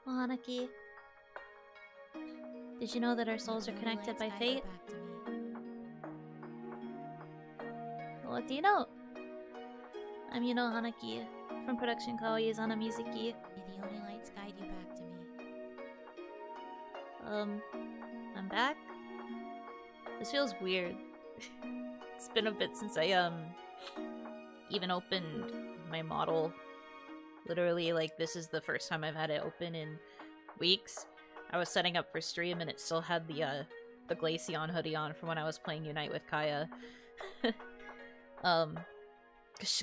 Oh, Hanaki, did you know that our souls are connected by fate? What do you know? I'm Yuno Hanaki from production Kawaii's Hanamizuki. May the only lights guide you back to me. I'm back? This feels weird. It's been a bit since I, even opened my model. Literally, like, this is the first time I've had it open in weeks. I was setting up for stream and it still had the Glaceon hoodie on from when I was playing Unite with Kaya.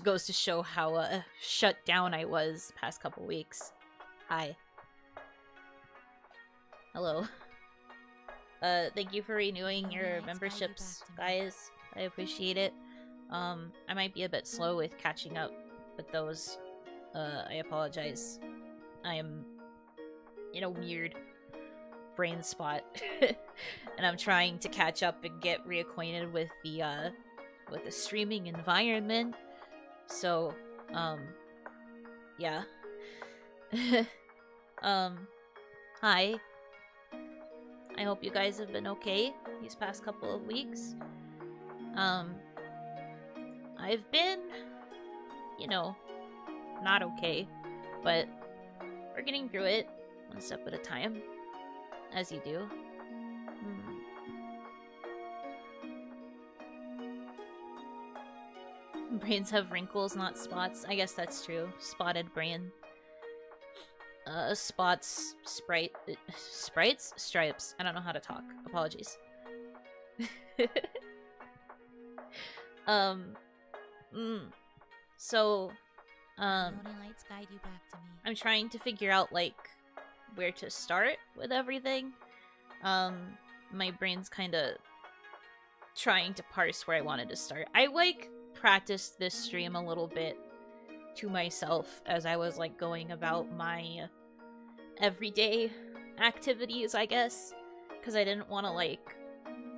Goes to show how, shut down I was the past couple weeks. Hi. Hello. Thank you for renewing your memberships, guys. I appreciate it. I might be a bit slow with catching up with those. I apologize. I am in a weird brain spot. And I'm trying to catch up and get reacquainted with the streaming environment. So, yeah. Hi. I hope you guys have been okay these past couple of weeks. I've been, you know, not okay, but we're getting through it one step at a time, as you do. Brains have wrinkles, not spots. I guess that's true. Spotted brain. Spots, sprites? Stripes. I don't know how to talk. Apologies. So, Lights guide you back to me. I'm trying to figure out, like, where to start with everything. My brain's kind of trying to parse where I wanted to start. I, like, practiced this stream a little bit to myself as I was, like, going about my everyday activities, I guess, because I didn't want to, like,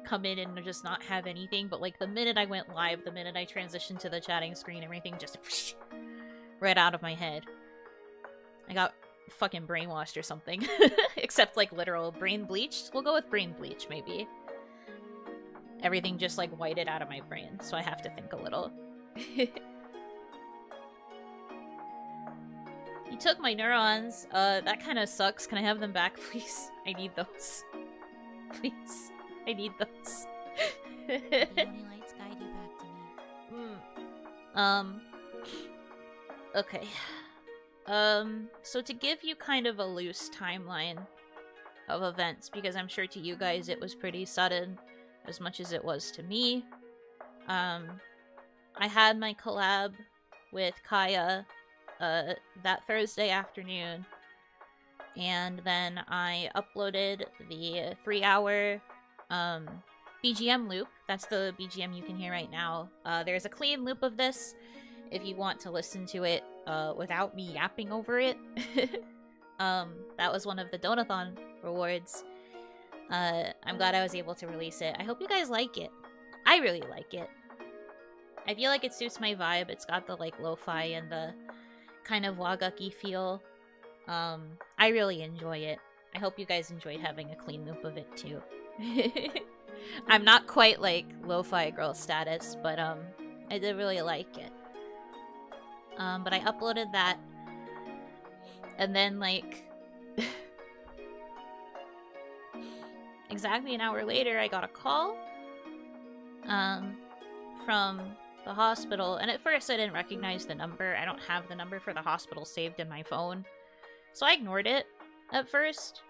come in and just not have anything, but, like, the minute I went live, the minute I transitioned to the chatting screen, everything just whoosh, right out of my head. I got fucking brainwashed or something. Except, like, literal brain bleached. We'll go with brain bleach, maybe. Everything just, like, whited out of my brain, so I have to think a little. You took my neurons. That kind of sucks. Can I have them back, please? I need those. Please. I need those. The only lights guide you back to me. Okay. So to give you kind of a loose timeline of events, because I'm sure to you guys it was pretty sudden, as much as it was to me. I had my collab with Kaya that Thursday afternoon, and then I uploaded the 3-hour BGM loop. That's the BGM you can hear right now. There's a clean loop of this if you want to listen to it without me yapping over it. That was one of the Donathon rewards. I'm glad I was able to release it. I hope you guys like it. I really like it. I feel like it suits my vibe. It's got the, like, lo-fi and the kind of wagaki feel. I really enjoy it. I hope you guys enjoyed having a clean loop of it too. I'm not quite like lo-fi girl status, but I did really like it. But I uploaded that, and then, like, exactly an hour later, I got a call from the hospital, and at first I didn't recognize the number. I don't have the number for the hospital saved in my phone, so I ignored it at first,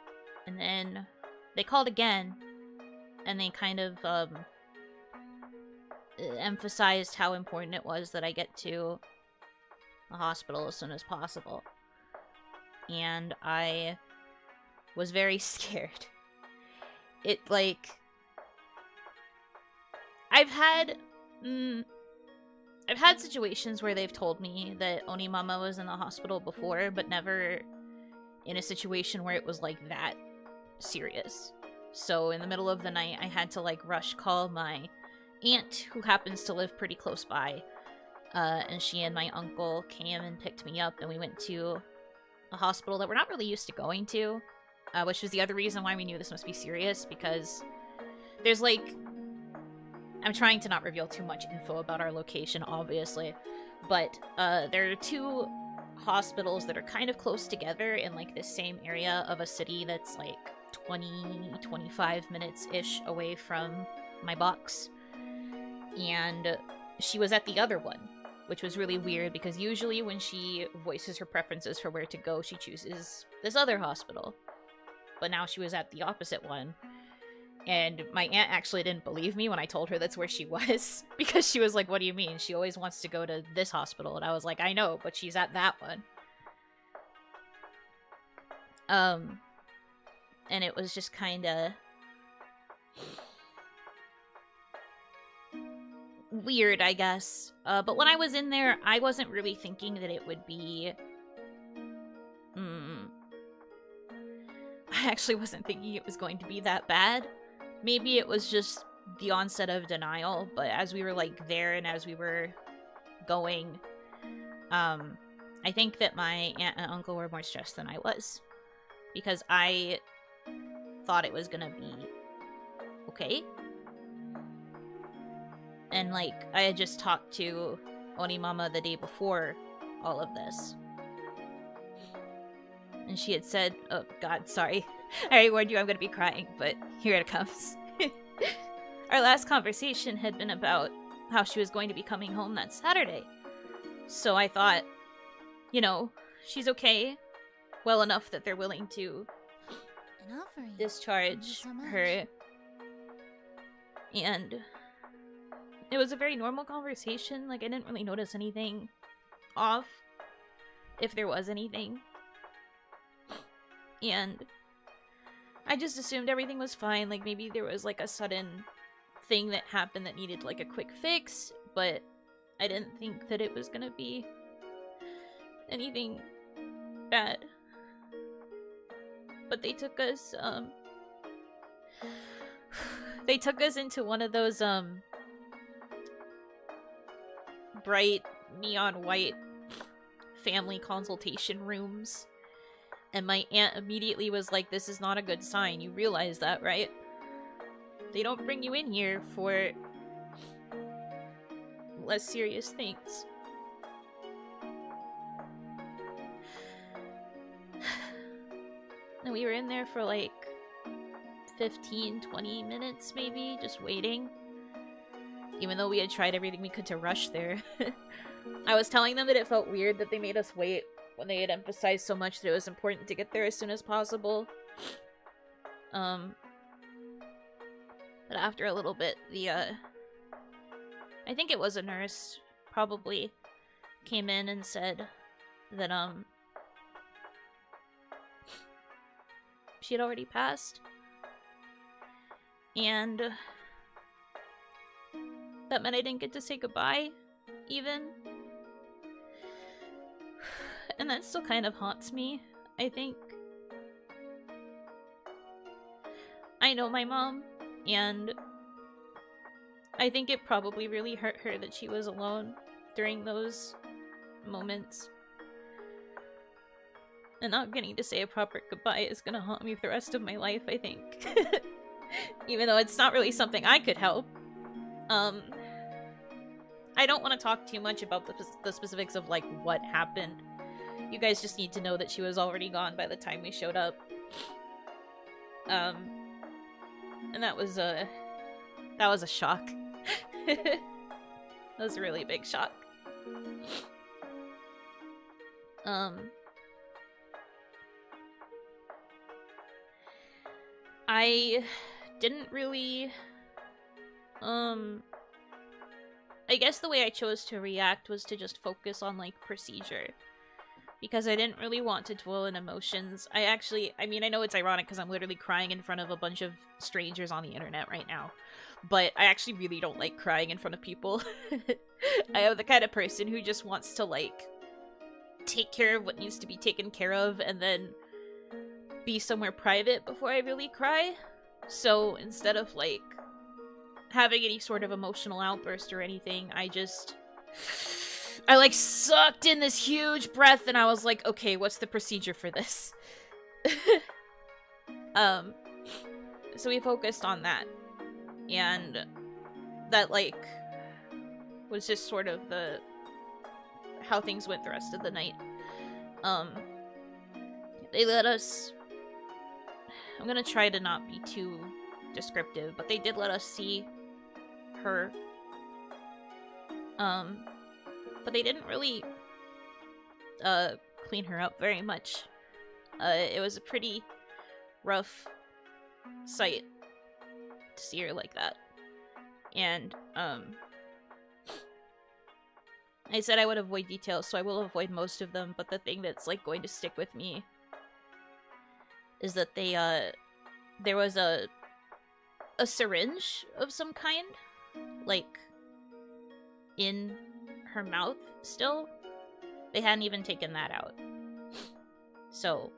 and then they called again, and they kind of emphasized how important it was that I get to the hospital as soon as possible. And I was very scared. It, like, I've had situations where they've told me that Onimama was in the hospital before, but never in a situation where it was, like, that serious. So in the middle of the night, I had to, like, rush call my aunt, who happens to live pretty close by, and she and my uncle came and picked me up, and we went to a hospital that we're not really used to going to, which was the other reason why we knew this must be serious, because there's like, I'm trying to not reveal too much info about our location, obviously, but there are two hospitals that are kind of close together in like this same area of a city that's like 25 minutes-ish away from my box. And she was at the other one, which was really weird because usually when she voices her preferences for where to go, she chooses this other hospital. But now she was at the opposite one. And my aunt actually didn't believe me when I told her that's where she was, because she was like, what do you mean? She always wants to go to this hospital. And I was like, I know, but she's at that one. And it was just kind of weird, I guess. But when I was in there, I wasn't really thinking that it would be... I actually wasn't thinking it was going to be that bad. Maybe it was just the onset of denial, but as we were, like, there and as we were going, I think that my aunt and uncle were more stressed than I was. Because I thought it was gonna be okay. And, like, I had just talked to Onimama the day before all of this. And she had said, oh god, sorry. I already warned you I'm gonna be crying, but here it comes. Our last conversation had been about how she was going to be coming home that Saturday. So I thought, you know, she's okay. Well enough that they're willing to discharge her. And it was a very normal conversation. Like, I didn't really notice anything off, if there was anything. And I just assumed everything was fine. Like, maybe there was, like, a sudden thing that happened that needed, like, a quick fix. But I didn't think that it was gonna be anything bad. But they took us, they took us into one of those, bright, neon white family consultation rooms. And my aunt immediately was like, this is not a good sign. You realize that, right? They don't bring you in here for less serious things. And we were in there for like 15-20 minutes maybe, just waiting. Even though we had tried everything we could to rush there. I was telling them that it felt weird that they made us wait when they had emphasized so much that it was important to get there as soon as possible. But after a little bit, I think it was a nurse, probably, came in and said that, she had already passed. And that meant I didn't get to say goodbye, even. And that still kind of haunts me, I think. I know my mom, and I think it probably really hurt her that she was alone during those moments. And not getting to say a proper goodbye is gonna haunt me for the rest of my life, I think. Even though it's not really something I could help. I don't want to talk too much about the specifics of, like, what happened. You guys just need to know that she was already gone by the time we showed up. And that was a shock. That was a really big shock. I didn't really, I guess the way I chose to react was to just focus on, like, procedure. Because I didn't really want to dwell in emotions. I mean, I know it's ironic because I'm literally crying in front of a bunch of strangers on the internet right now. But I actually really don't like crying in front of people. I am the kind of person who just wants to, like, take care of what needs to be taken care of and then be somewhere private before I really cry. So instead of, like, having any sort of emotional outburst or anything, I I like sucked in this huge breath and I was like, okay, what's the procedure for this? So we focused on that. And that like was just sort of how things went the rest of the night. They let us, I'm gonna try to not be too descriptive, but they did let us see her. But they didn't really clean her up very much. It was a pretty rough sight to see her like that. And I said I would avoid details, so I will avoid most of them, but the thing that's like going to stick with me is that there was a syringe of some kind, like, in her mouth still. They hadn't even taken that out. So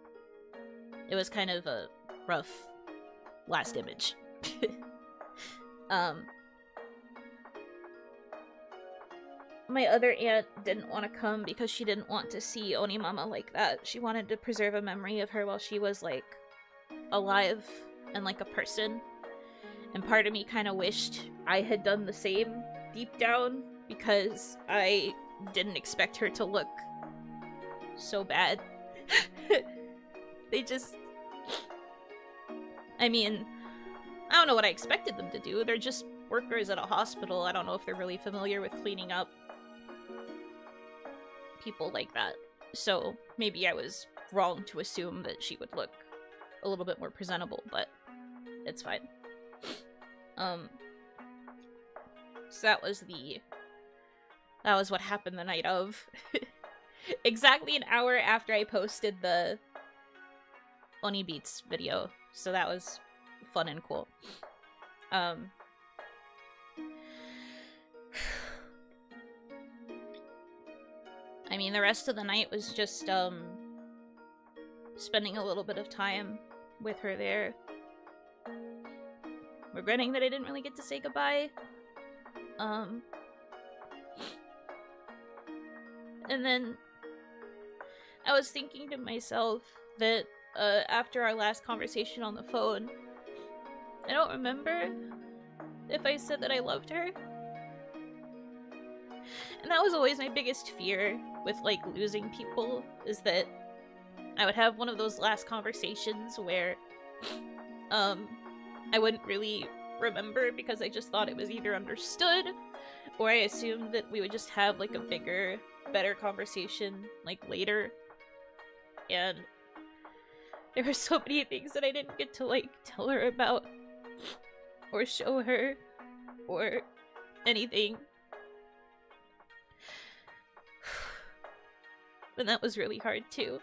it was kind of a rough last image. My other aunt didn't want to come because she didn't want to see Onimama like that. She wanted to preserve a memory of her while she was, like, alive and, like, a person. And part of me kind of wished I had done the same deep down, because I didn't expect her to look so bad. They just... I mean, I don't know what I expected them to do. They're just workers at a hospital. I don't know if they're really familiar with cleaning up people like that. So maybe I was wrong to assume that she would look a little bit more presentable, but it's fine. So that was what happened the night of. Exactly an hour after I posted the Oni Beats video. So that was fun and cool. I mean, the rest of the night was just, spending a little bit of time with her there. Regretting that I didn't really get to say goodbye. And then I was thinking to myself that, after our last conversation on the phone, I don't remember if I said that I loved her. And that was always my biggest fear with, like, losing people, is that I would have one of those last conversations where, I wouldn't really remember because I just thought it was either understood, or I assumed that we would just have, like, a bigger, better conversation, like, later. And there were so many things that I didn't get to, like, tell her about, or show her, or anything. And that was really hard, too.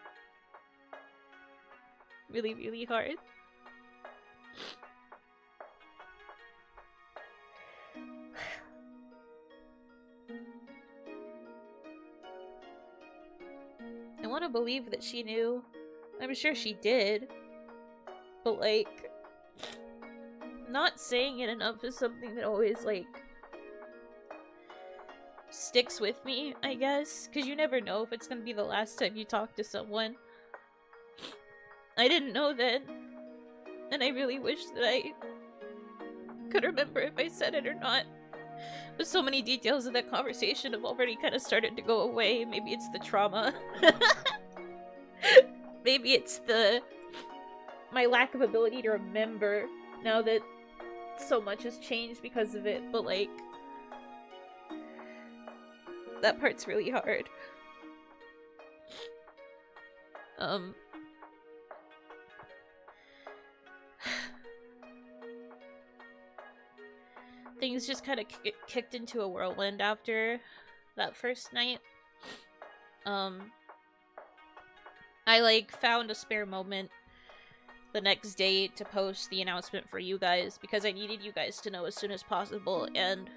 Really, really hard. I want to believe that she knew. I'm sure she did. But, like, not saying it enough is something that always, like, sticks with me, I guess. Because you never know if it's gonna be the last time you talk to someone. I didn't know then. And I really wish that I could remember if I said it or not. But so many details of that conversation have already kind of started to go away. Maybe it's the trauma. Maybe it's my lack of ability to remember now that so much has changed because of it. But, like, that part's really hard. Things just kind of kicked into a whirlwind after that first night. I, like, found a spare moment the next day to post the announcement for you guys, because I needed you guys to know as soon as possible, and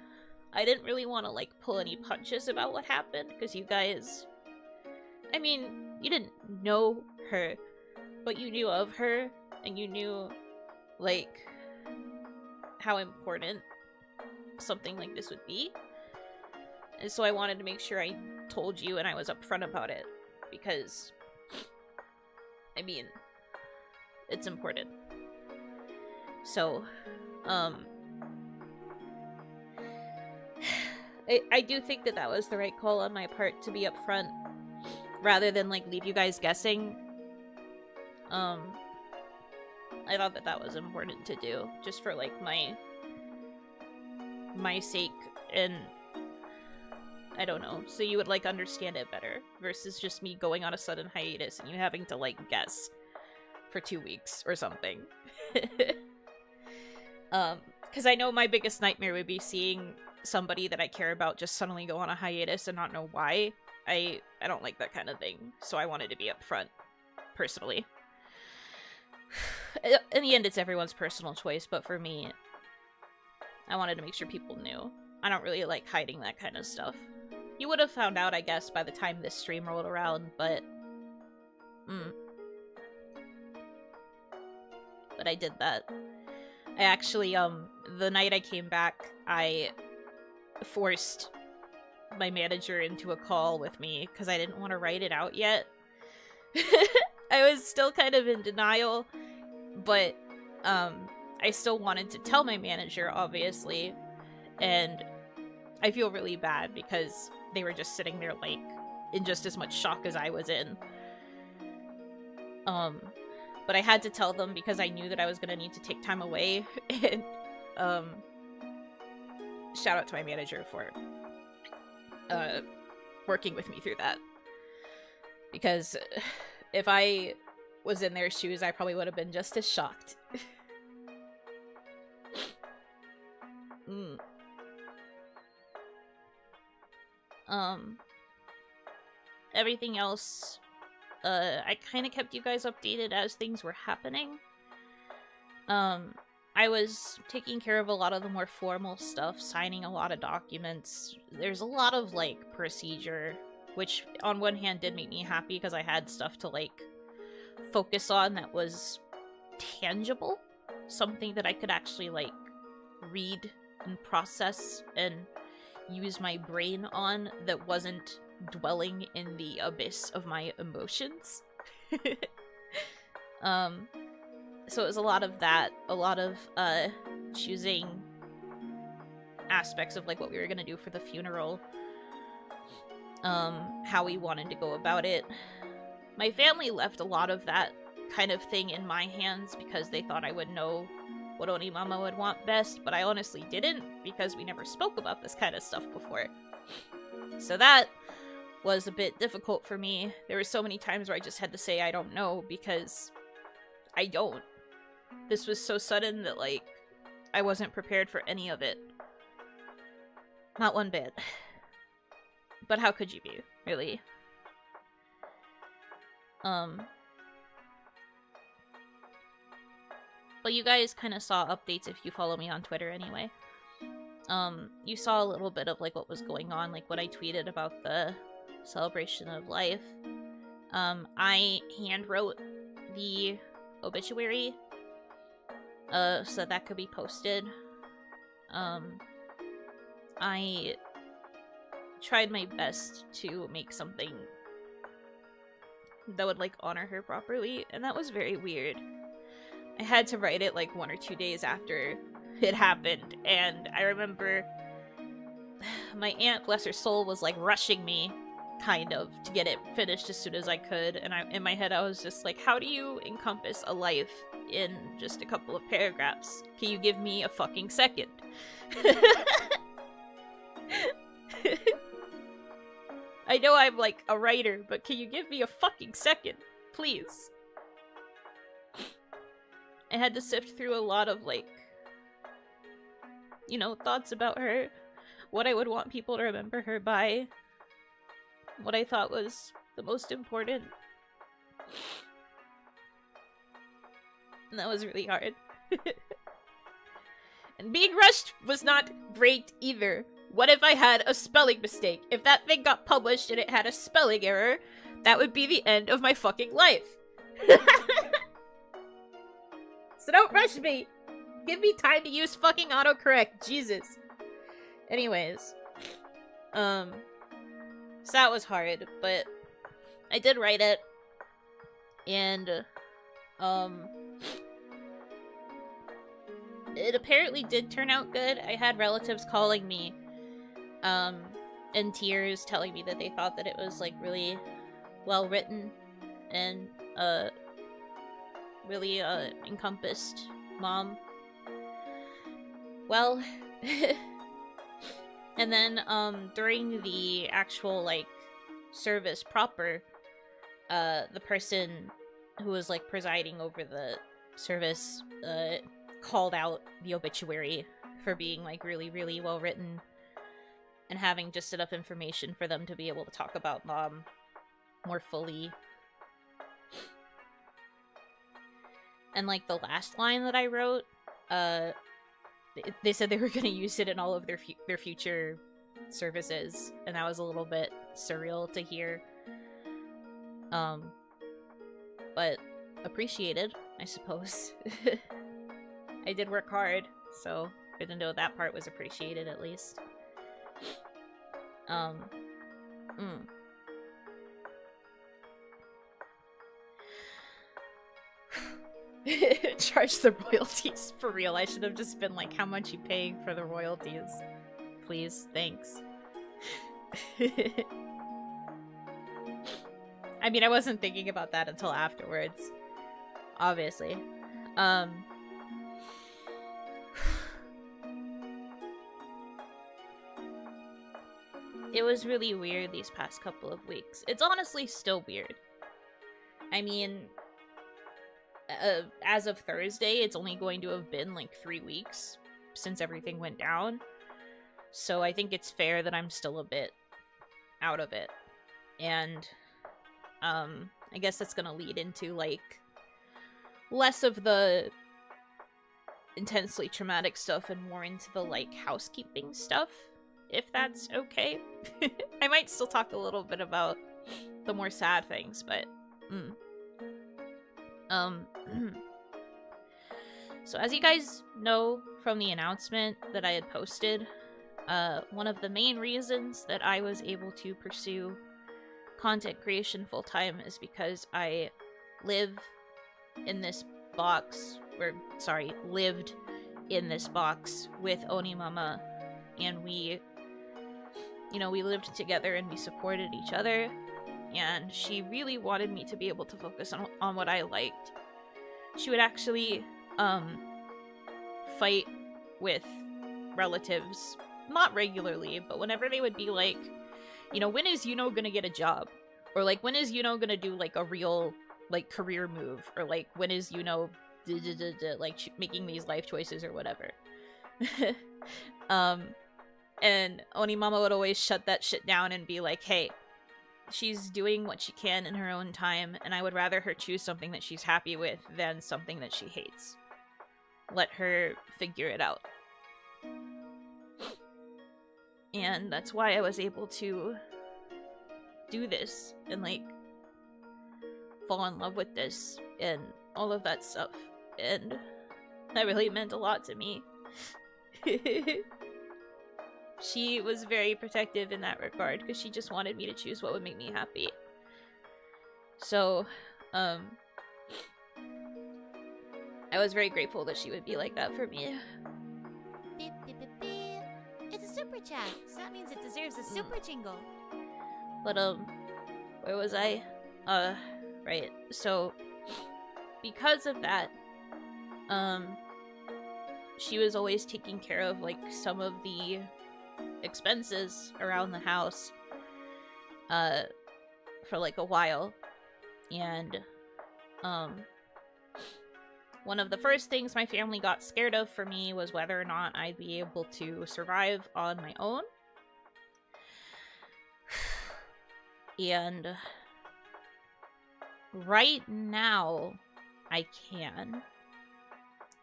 I didn't really want to, like, pull any punches about what happened, because you guys... I mean, you didn't know her, but you knew of her, and you knew, like, how important something like this would be. And so I wanted to make sure I told you and I was upfront about it. Because, I mean, it's important. So, I do think that that was the right call on my part to be upfront, rather than, like, leave you guys guessing. I thought that that was important to do, just for, like, my sake, and I don't know, so you would, like, understand it better, versus just me going on a sudden hiatus and you having to, like, guess for 2 weeks or something. Because I know my biggest nightmare would be seeing somebody that I care about just suddenly go on a hiatus and not know why. I don't like that kind of thing, so I wanted to be upfront, personally. In the end, it's everyone's personal choice, but for me, I wanted to make sure people knew. I don't really like hiding that kind of stuff. You would have found out, I guess, by the time this stream rolled around, but... But I did that. I actually, the night I came back, I forced my manager into a call with me, because I didn't want to write it out yet. I was still kind of in denial, but, I still wanted to tell my manager, obviously, and I feel really bad because they were just sitting there, like, in just as much shock as I was in. But I had to tell them because I knew that I was gonna need to take time away, and, shout out to my manager for, working with me through that. Because if I was in their shoes, I probably would have been just as shocked. Everything else, I kind of kept you guys updated as things were happening. I was taking care of a lot of the more formal stuff, signing a lot of documents. There's a lot of, like, procedure, which on one hand did make me happy because I had stuff to, like, focus on that was tangible. Something that I could actually, like, read and process and use my brain on that wasn't dwelling in the abyss of my emotions. So it was a lot of that, a lot of choosing aspects of, like, what we were gonna do for the funeral, how we wanted to go about it. My family left a lot of that kind of thing in my hands because they thought I would know what Onimama would want best, but I honestly didn't because we never spoke about this kind of stuff before. So that was a bit difficult for me. There were so many times where I just had to say I don't know because I don't. This was so sudden that, like, I wasn't prepared for any of it. Not one bit. But how could you be, really? But you guys kind of saw updates if you follow me on Twitter anyway. You saw a little bit of, like, what was going on, like what I tweeted about the celebration of life. I handwrote the obituary so that could be posted. I tried my best to make something that would, like, honor her properly, and that was very weird. I had to write it, like, 1 or 2 days after it happened, and I remember my aunt, bless her soul, was, like, rushing me, kind of, to get it finished as soon as I could, and in my head I was just like, how do you encompass a life in just a couple of paragraphs? Can you give me a fucking second? I know I'm, like, a writer, but can you give me a fucking second? Please. I had to sift through a lot of, like, you know, thoughts about her, what I would want people to remember her by, what I thought was the most important. And that was really hard. And being rushed was not great either. What if I had a spelling mistake? If that thing got published and it had a spelling error, that would be the end of my fucking life. So don't rush me. Give me time to use fucking autocorrect. Jesus. Anyways. So that was hard, but I did write it, and it apparently did turn out good. I had relatives calling me in tears, telling me that they thought that it was like really well written and really encompassed mom well. And then during the actual like service proper, the person who was like presiding over the service called out the obituary for being like really, really well written and having just enough information for them to be able to talk about mom more fully. And like the last line that I wrote, they said they were going to use it in all of their future services, and that was a little bit surreal to hear. But appreciated, I suppose. I did work hard, so good to know that part was appreciated at least. Charge the royalties, for real. I should have just been like, how much you paying for the royalties? Please, thanks. I mean, I wasn't thinking about that until afterwards, obviously. It was really weird these past couple of weeks. It's honestly still weird. I mean, as of Thursday, it's only going to have been like 3 weeks since everything went down. So I think it's fair that I'm still a bit out of it. And I guess that's gonna lead into like less of the intensely traumatic stuff and more into the like housekeeping stuff, if that's okay. I might still talk a little bit about the more sad things, but so as you guys know from the announcement that I had posted, one of the main reasons that I was able to pursue content creation full-time is because I live in this box, or sorry, lived in this box with Onimama, and we lived together and we supported each other, and she really wanted me to be able to focus on what I liked. She would actually fight with relatives, not regularly, but whenever they would be like, when is Yuno gonna get a job? Or like, when is Yuno gonna do like a real like career move? Or like, when is Yuno like making these life choices or whatever? And Onimama would always shut that shit down and be like, hey, she's doing what she can in her own time, and I would rather her choose something that she's happy with than something that she hates. Let her figure it out. And that's why I was able to do this and like fall in love with this and all of that stuff. And that really meant a lot to me. She was very protective in that regard because she just wanted me to choose what would make me happy. So, I was very grateful that she would be like that for me. Beep, beep, beep, beep. It's a super chat, so that means it deserves a super jingle. But, where was I? Right. So, because of that, she was always taking care of, like, some of the expenses around the house, for, like, a while. And, one of the first things my family got scared of for me was whether or not I'd be able to survive on my own. And right now, I can.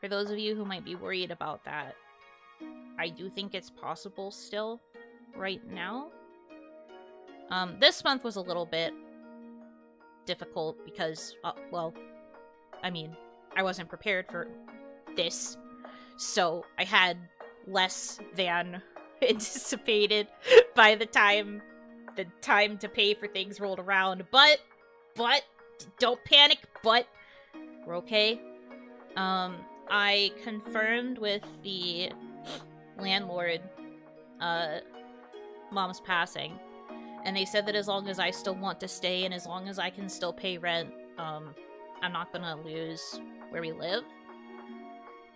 For those of you who might be worried about that, I do think it's possible still, right now. This month was a little bit difficult because, well, I mean, I wasn't prepared for this, so I had less than anticipated by the time to pay for things rolled around. But, don't panic, but we're okay. I confirmed with the landlord, Mom's passing, and they said that as long as I still want to stay and as long as I can still pay rent, I'm not gonna lose where we live.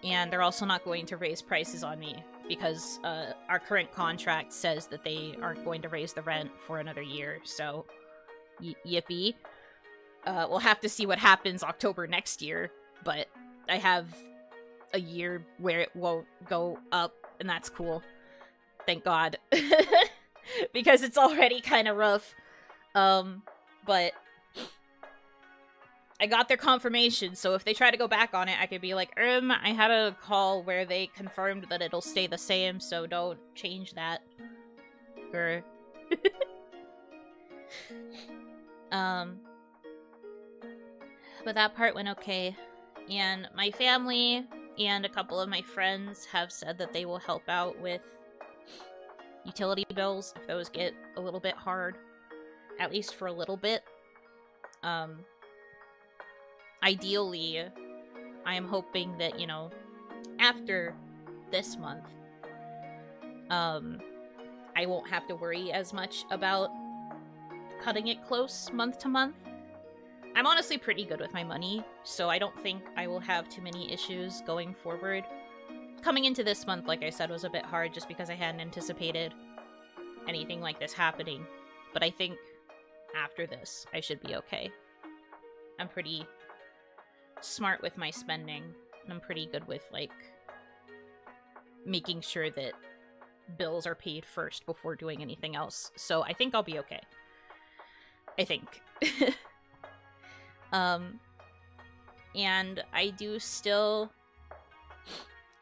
And they're also not going to raise prices on me because our current contract says that they aren't going to raise the rent for another year. So, yippee. We'll have to see what happens October next year, but I have a year where it won't go up, and that's cool. Thank God. Because it's already kind of rough. But I got their confirmation, so if they try to go back on it, I could be like, I had a call where they confirmed that it'll stay the same, so don't change that. But that part went okay. And my family and a couple of my friends have said that they will help out with utility bills if those get a little bit hard. At least for a little bit. Ideally, I am hoping that, you know, after this month, I won't have to worry as much about cutting it close month to month. I'm honestly pretty good with my money, so I don't think I will have too many issues going forward. Coming into this month, like I said, was a bit hard just because I hadn't anticipated anything like this happening. But I think after this, I should be okay. I'm pretty smart with my spending, and I'm pretty good with, like, making sure that bills are paid first before doing anything else. So I think I'll be okay. I think. And I do still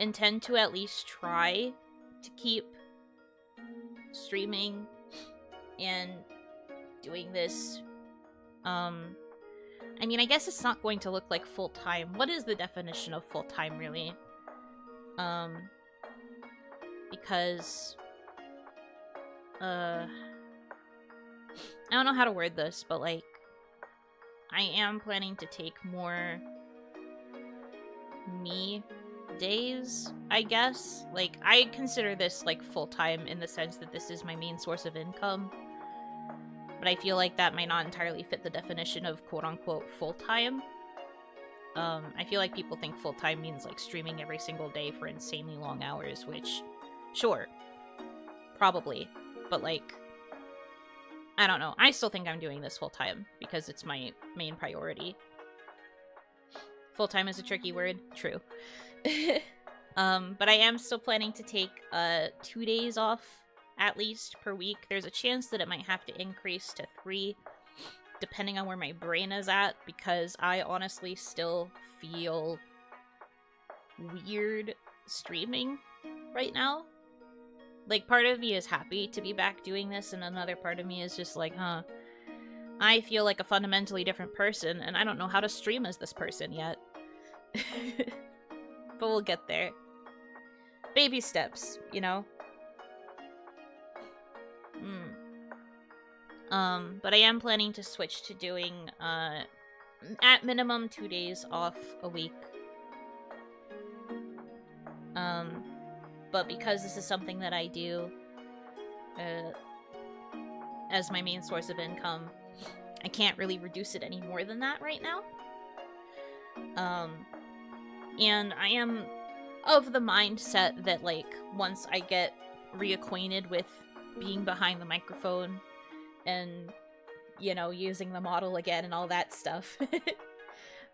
intend to at least try to keep streaming and doing this. I mean, I guess it's not going to look like full-time. What is the definition of full-time, really? Because, I don't know how to word this, but, like, I am planning to take more me days, I guess. Like, I consider this, like, full-time in the sense that this is my main source of income. But I feel like that might not entirely fit the definition of quote-unquote full-time. I feel like people think full-time means, like, streaming every single day for insanely long hours, which, sure, probably. But, like, I don't know. I still think I'm doing this full-time because it's my main priority. Full-time is a tricky word. True. But I am still planning to take 2 days off at least per week. There's a chance that it might have to increase to 3 depending on where my brain is at, because I honestly still feel weird streaming right now. Like, part of me is happy to be back doing this, and another part of me is just like, I feel like a fundamentally different person, and I don't know how to stream as this person yet. But we'll get there. Baby steps, you know? But I am planning to switch to doing, at minimum 2 days off a week. But because this is something that I do, as my main source of income, I can't really reduce it any more than that right now. And I am of the mindset that, like, once I get reacquainted with being behind the microphone and, you know, using the model again and all that stuff,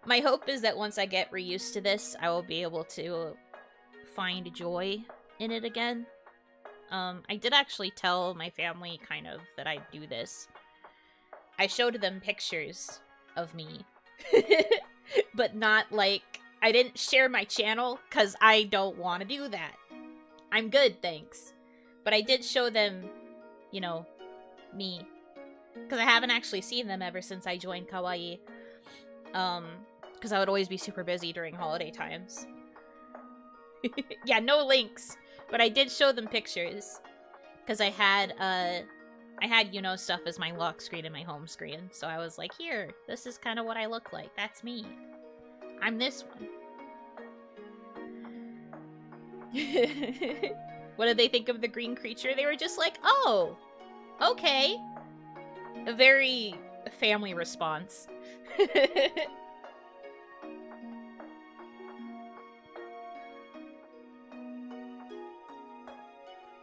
my hope is that once I get reused to this, I will be able to find joy in it again. I did actually tell my family kind of that I do this. I showed them pictures of me, but not like, I didn't share my channel because I don't want to do that. I'm good, thanks. But I did show them, you know, me. Because I haven't actually seen them ever since I joined Kawaii. Because I would always be super busy during holiday times. Yeah, no links. But I did show them pictures. Because I had Yuno stuff as my lock screen and my home screen. So I was like, here, this is kind of what I look like. That's me. I'm this one. What did they think of the green creature? They were just like, oh, okay. A very family response.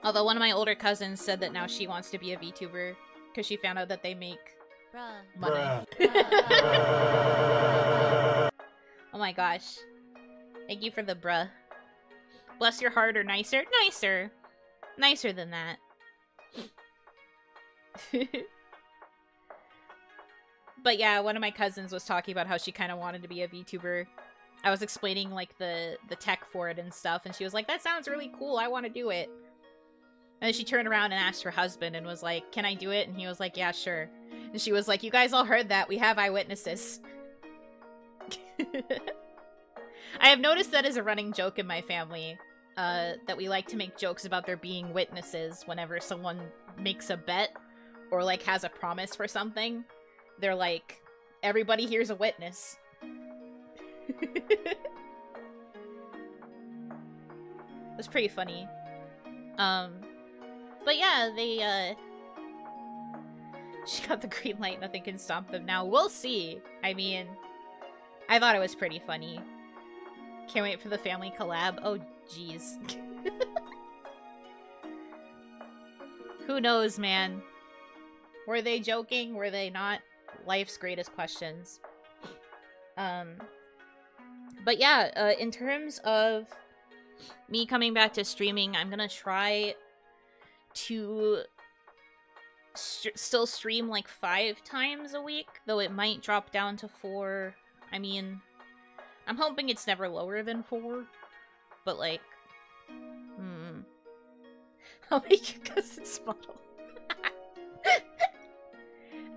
Although one of my older cousins said that now she wants to be a VTuber because she found out that they make money. Oh my gosh. Thank you for the bruh. Bless your heart, or nicer? Nicer. Nicer than that. But yeah, one of my cousins was talking about how she kind of wanted to be a VTuber. I was explaining like the tech for it and stuff, and she was like, that sounds really cool, I want to do it. And then she turned around and asked her husband and was like, can I do it? And he was like, yeah, sure. And she was like, you guys all heard that, we have eyewitnesses. I have noticed that as a running joke in my family, that we like to make jokes about there being witnesses whenever someone makes a bet or like has a promise for something. They're like, everybody here's a witness. It's pretty funny. But yeah, they, she got the green light, nothing can stop them now. We'll see. I mean, I thought it was pretty funny. Can't wait for the family collab. Oh, jeez. Who knows, man? Were they joking? Were they not? Life's greatest questions. But yeah, in terms of me coming back to streaming, I'm gonna try to still stream like 5 times a week, though it might drop down to 4. I mean, I'm hoping it's never lower than 4, but like, I'll make your cousin's model.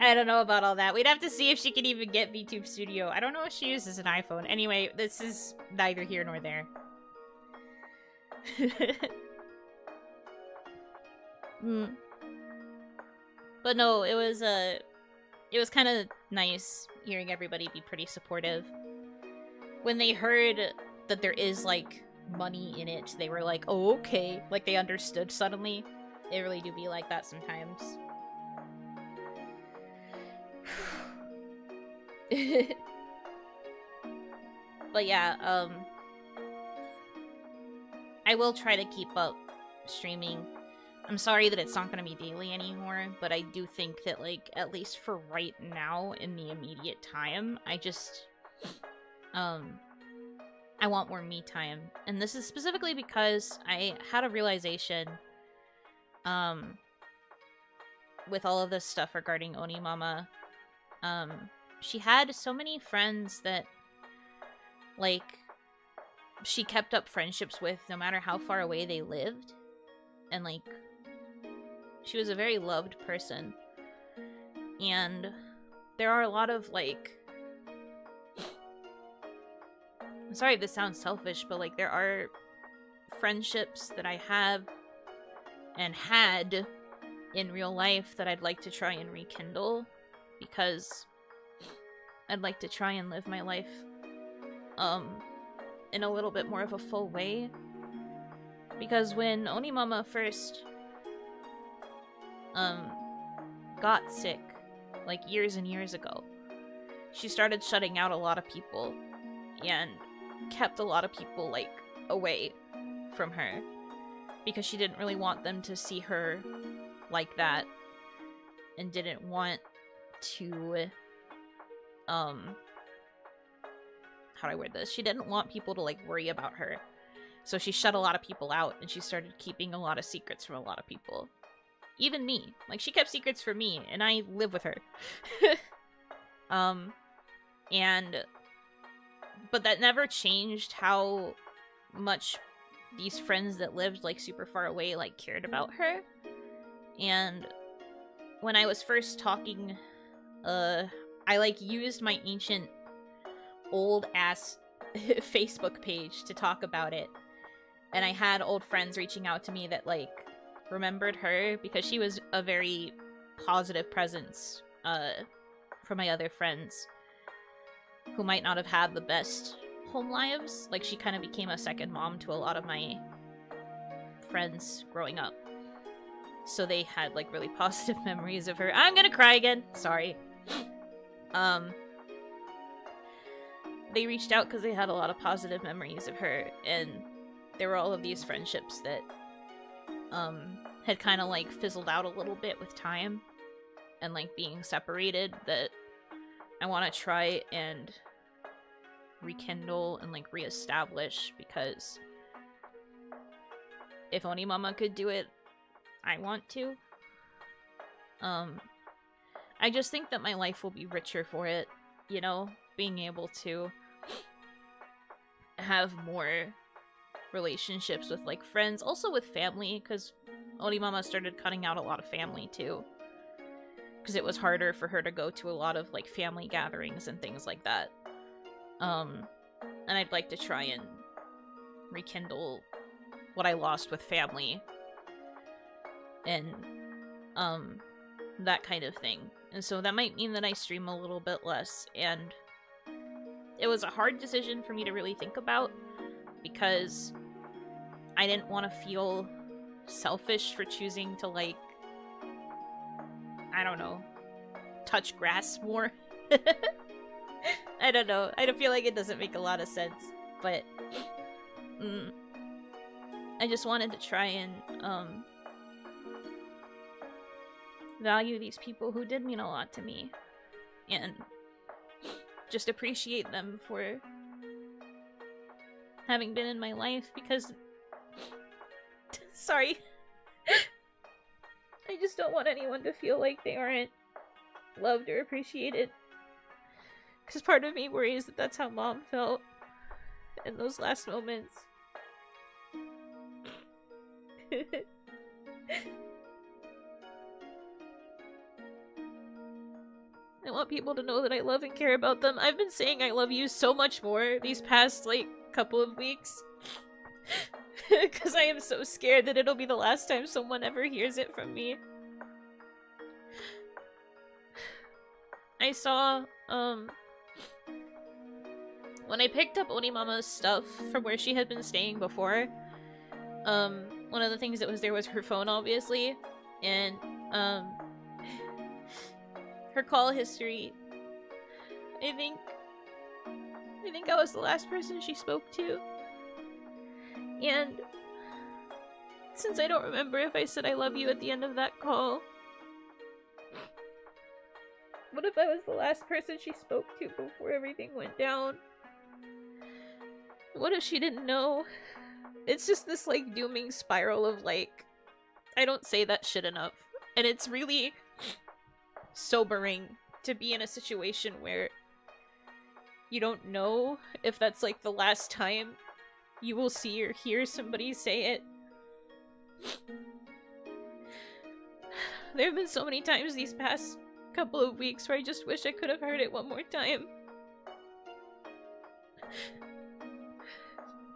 I don't know about all that. We'd have to see if she can even get VTube Studio. I don't know if she uses an iPhone. Anyway, this is neither here nor there. But no, it was kind of nice hearing everybody be pretty supportive. When they heard that there is, like, money in it, they were like, oh, okay. Like, they understood suddenly. They really do be like that sometimes. But yeah, I will try to keep up streaming. I'm sorry that it's not going to be daily anymore, but I do think that, like, at least for right now, in the immediate time, I just, I want more me time. And this is specifically because I had a realization, with all of this stuff regarding Onimama. She had so many friends that, like, she kept up friendships with no matter how far away they lived. And, like, she was a very loved person. And there are a lot of, like... I'm sorry if this sounds selfish, but, like, there are friendships that I have and had in real life that I'd like to try and rekindle. Because I'd like to try and live my life, in a little bit more of a full way. Because when Onimama first, got sick, like years and years ago, she started shutting out a lot of people, and kept a lot of people, like, away from her. Because she didn't really want them to see her like that, and didn't want to, how do I word this? She didn't want people to, like, worry about her. So she shut a lot of people out, and she started keeping a lot of secrets from a lot of people. Even me. Like, she kept secrets from me, and I live with her. But that never changed how much these friends that lived, like, super far away, like, cared about her. And when I was first talking, I, like, used my ancient old-ass Facebook page to talk about it. And I had old friends reaching out to me that, like, remembered her because she was a very positive presence for my other friends who might not have had the best home lives. Like, she kind of became a second mom to a lot of my friends growing up. So they had, like, really positive memories of her. I'm gonna cry again! Sorry. They reached out because they had a lot of positive memories of her, and there were all of these friendships that, had kind of, like, fizzled out a little bit with time and, like, being separated, that I want to try and rekindle and, like, reestablish, because if Onimama could do it, I want to. I just think that my life will be richer for it, you know? Being able to have more relationships with, like, friends, also with family, because Onimama started cutting out a lot of family, too. Because it was harder for her to go to a lot of, like, family gatherings and things like that. And I'd like to try and rekindle what I lost with family. And, that kind of thing. And so that might mean that I stream a little bit less, and it was a hard decision for me to really think about, because I didn't want to feel selfish for choosing to, like, I don't know, touch grass more. I don't know. I don't feel like it doesn't make a lot of sense, but I just wanted to try and value these people who did mean a lot to me, and just appreciate them for having been in my life, because sorry, I just don't want anyone to feel like they aren't loved or appreciated, because part of me worries that that's how Mom felt in those last moments. I want people to know that I love and care about them. I've been saying I love you so much more these past, like, couple of weeks. Because I am so scared that it'll be the last time someone ever hears it from me. I saw, when I picked up Onimama's stuff from where she had been staying before, one of the things that was there was her phone, obviously, and, her call history. I think I was the last person she spoke to. And since I don't remember if I said I love you at the end of that call, what if I was the last person she spoke to before everything went down? What if she didn't know? It's just this, like, dooming spiral of, like, I don't say that shit enough. And it's really sobering to be in a situation where you don't know if that's, like, the last time you will see or hear somebody say it. There have been so many times these past couple of weeks where I just wish I could have heard it one more time.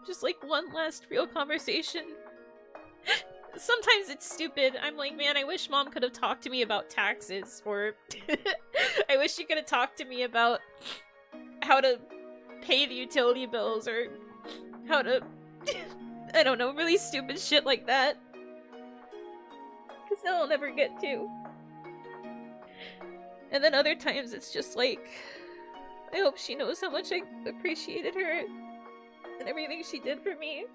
Just, like, one last real conversation. Sometimes it's stupid. I'm like, man, I wish Mom could have talked to me about taxes, or I wish she could have talked to me about how to pay the utility bills, or how to, I don't know, really stupid shit like that. Because then I'll never get to. And then other times it's just like, I hope she knows how much I appreciated her and everything she did for me.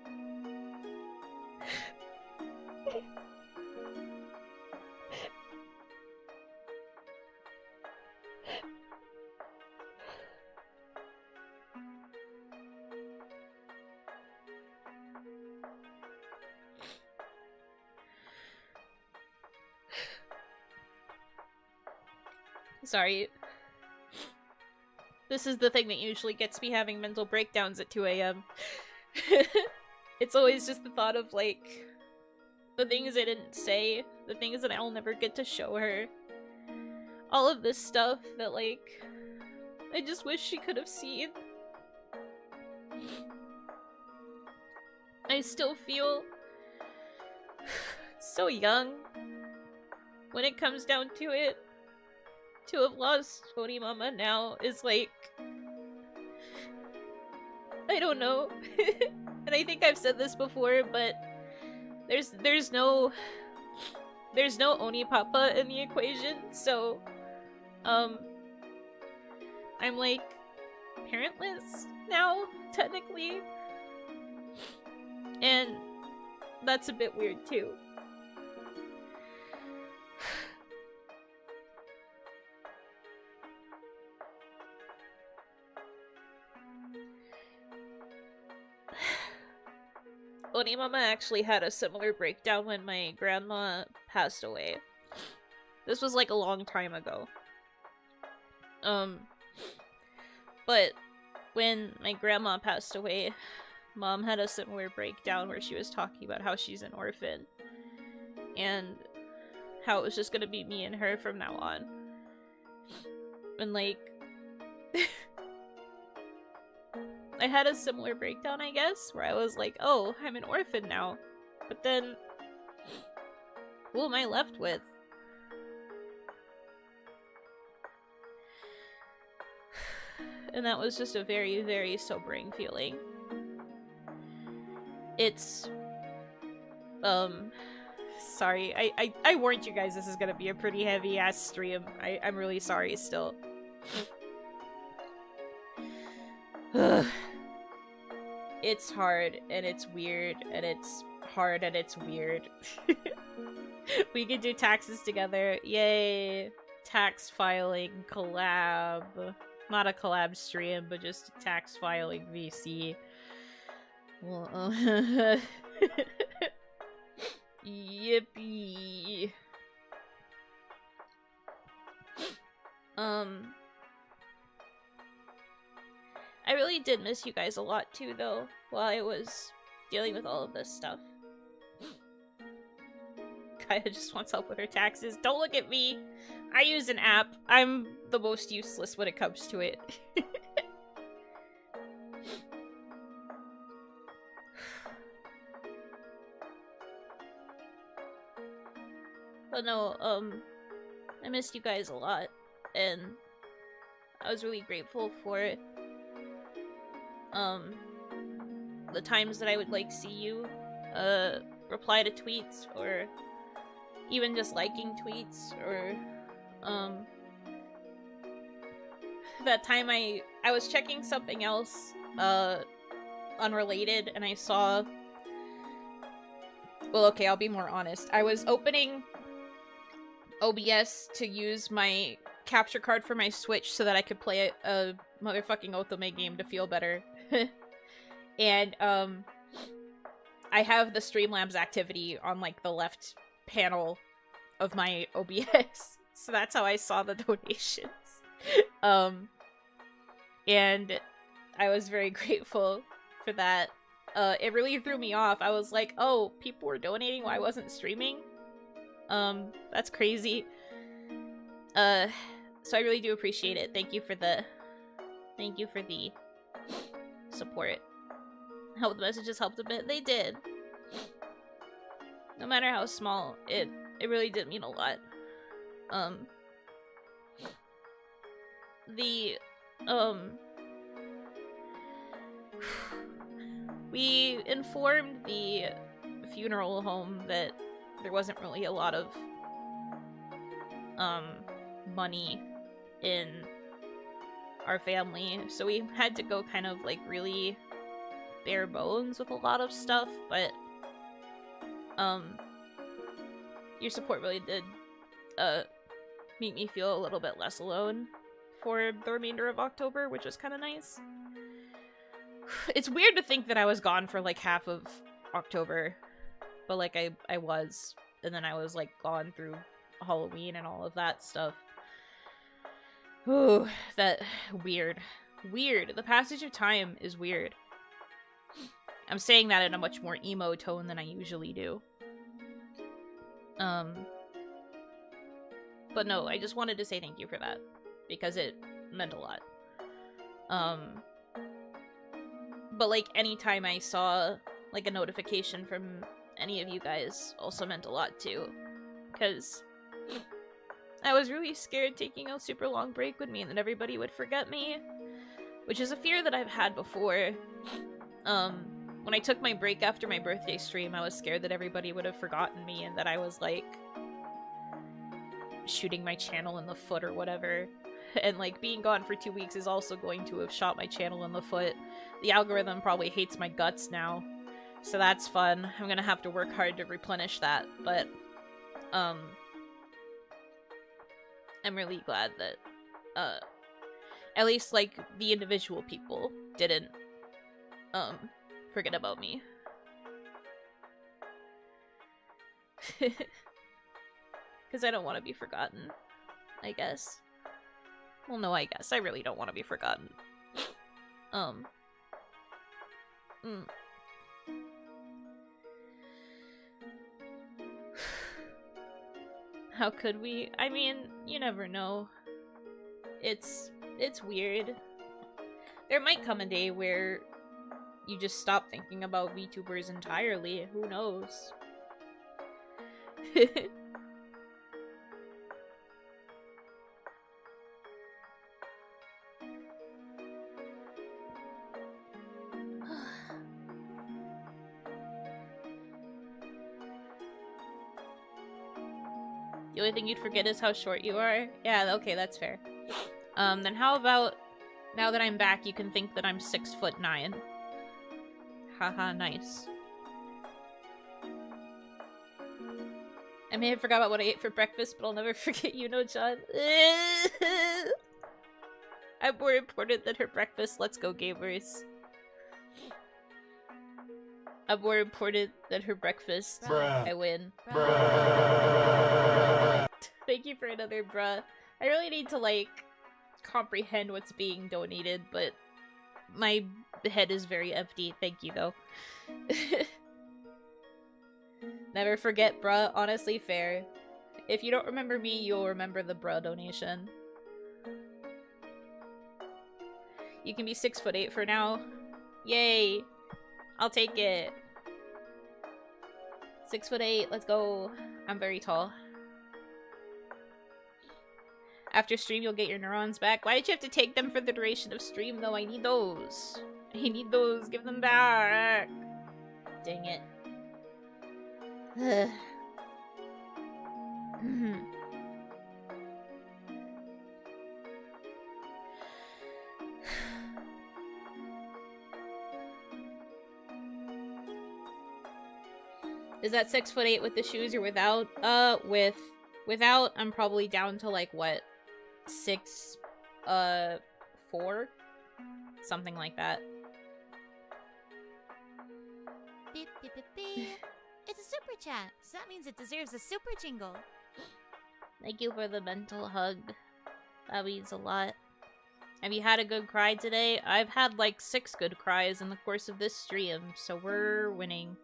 Sorry. This is the thing that usually gets me having mental breakdowns at 2 a.m. It's always just the thought of, like, the things I didn't say, the things that I'll never get to show her. All of this stuff that, like, I just wish she could have seen. I still feel so young when it comes down to it. To have lost Onimama now is like, I don't know. And I think I've said this before, but there's no Onipapa in the equation, so I'm like parentless now, technically. And that's a bit weird too. Onimama actually had a similar breakdown when my grandma passed away. This was like a long time ago. But when my grandma passed away, Mom had a similar breakdown where she was talking about how she's an orphan. And how it was just gonna be me and her from now on. And like... I had a similar breakdown, I guess, where I was like, oh, I'm an orphan now. But then, who am I left with? And that was just a very, very sobering feeling. It's, sorry, I warned you guys this is gonna be a pretty heavy-ass stream. I'm really sorry still. It's hard, and it's weird, and it's hard, and it's weird. We could do taxes together. Yay! Tax filing collab. Not a collab stream, but just tax filing VC. Well, yippee. I really did miss you guys a lot too, though, while I was dealing with all of this stuff. Kaya just wants help with her taxes. Don't look at me! I use an app. I'm the most useless when it comes to it. But no, I missed you guys a lot, and I was really grateful for the times that I would like see you reply to tweets, or even just liking tweets, or that time I was checking something else unrelated, and I saw, well, okay, I'll be more honest. I was opening OBS to use my capture card for my Switch so that I could play a motherfucking Otome game to feel better. And I have the Streamlabs activity on like the left panel of my OBS, so that's how I saw the donations. And I was very grateful for that. It really threw me off. I was like, oh, people were donating while I wasn't streaming? That's crazy. So I really do appreciate it. Thank you for the support. Hope the messages helped a bit. They did. No matter how small, it really did mean a lot. We informed the funeral home that there wasn't really a lot of money in our family, so we had to go kind of like really bare bones with a lot of stuff, but your support really did make me feel a little bit less alone for the remainder of October, which was kind of nice. It's weird to think that I was gone for like half of October, but like I was, and then I was like gone through Halloween and all of that stuff. Ooh, that weird. The passage of time is weird. I'm saying that in a much more emo tone than I usually do. But no, I just wanted to say thank you for that, because it meant a lot. But like anytime I saw like a notification from any of you guys also meant a lot too. Because I was really scared taking a super long break would mean that everybody would forget me. Which is a fear that I've had before. When I took my break after my birthday stream, I was scared that everybody would have forgotten me and that I was, like, shooting my channel in the foot or whatever. And, like, being gone for 2 weeks is also going to have shot my channel in the foot. The algorithm probably hates my guts now. So that's fun. I'm gonna have to work hard to replenish that, but, I'm really glad that, at least, like, the individual people didn't, forget about me. Because I don't want to be forgotten, I guess. Well, no, I guess. I really don't want to be forgotten. How could we? I mean, you never know. It's weird. There might come a day where you just stop thinking about VTubers entirely. Who knows? The only thing you'd forget is how short you are? Yeah, okay, that's fair. Then how about, now that I'm back, you can think that I'm 6'9". Haha, nice. I may have forgot about what I ate for breakfast, but I'll never forget Yuno, John. I'm more important than her breakfast. Let's go, gamers. I'm more important than her breakfast. Bruh. I win. Bruh. Thank you for another bruh. I really need to, like, comprehend what's being donated, but my head is very empty. Thank you, though. Never forget, bruh. Honestly, fair. If you don't remember me, you'll remember the bruh donation. You can be 6'8" for now. Yay! I'll take it. 6'8", let's go. I'm very tall. After stream, you'll get your neurons back. Why did you have to take them for the duration of stream, though? I need those. I need those. Give them back. Dang it. Is that 6'8" with the shoes or without? Without, I'm probably down to like what? 4? Something like that. Beep, beep, beep, beep. It's a super chat, so that means it deserves a super jingle. Thank you for the mental hug. That means a lot. Have you had a good cry today? I've had like 6 good cries in the course of this stream, so we're winning.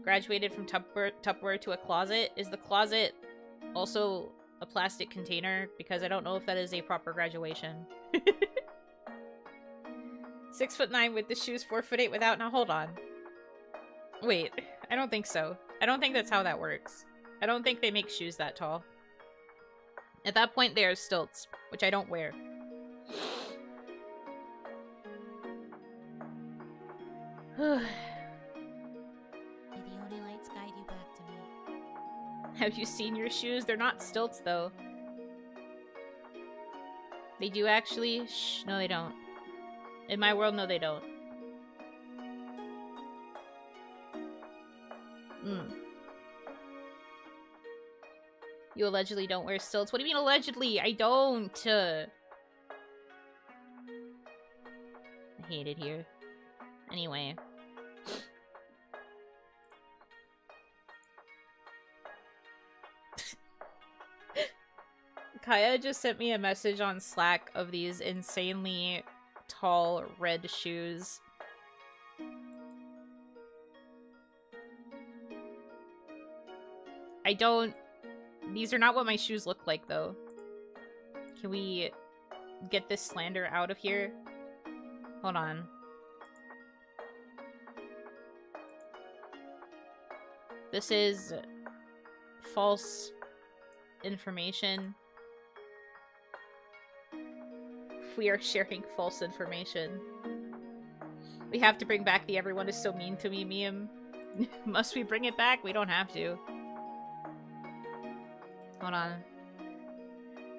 Graduated from Tupperware to a closet. Is the closet also a plastic container? Because I don't know if that is a proper graduation. 6'9" with the shoes, 4'8" without. Now hold on. Wait, I don't think so. I don't think that's how that works. I don't think they make shoes that tall. At that point, they are stilts, which I don't wear. May the only lights guide you back to me. Have you seen your shoes? They're not stilts, though. They do actually? Shh, no they don't. In my world, no they don't. You allegedly don't wear stilts. What do you mean allegedly? I don't! I hate it here. Anyway. Kaya just sent me a message on Slack of these insanely tall red shoes. I don't... These are not what my shoes look like, though. Can we get this slander out of here? Hold on. This is false information. We are sharing false information. We have to bring back the "everyone is so mean to me" meme. Must we bring it back? We don't have to. Hold on.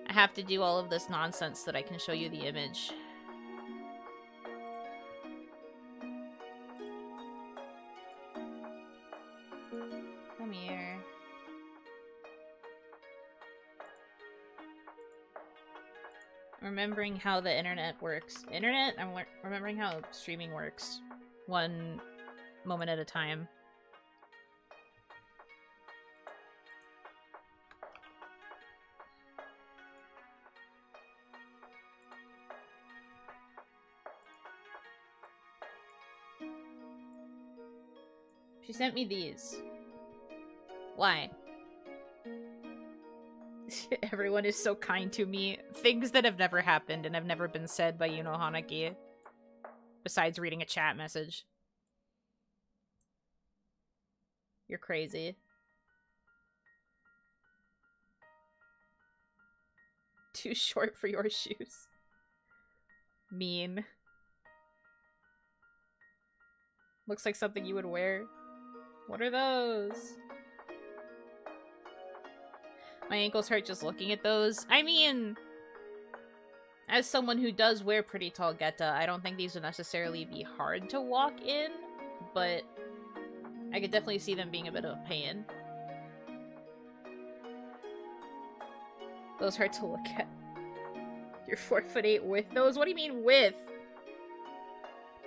I have to do all of this nonsense so that I can show you the image. Come here. Remembering how the internet works. Internet? I'm remembering how streaming works. One moment at a time. She sent me these. Why? Everyone is so kind to me. Things that have never happened and have never been said by Yuno Hanaki. Besides reading a chat message. You're crazy. Too short for your shoes. Mean. Looks like something you would wear. What are those? My ankles hurt just looking at those. I mean, as someone who does wear pretty tall geta, I don't think these would necessarily be hard to walk in, but I could definitely see them being a bit of a pain. Those hurt to look at. You're 4'8" with those? What do you mean with?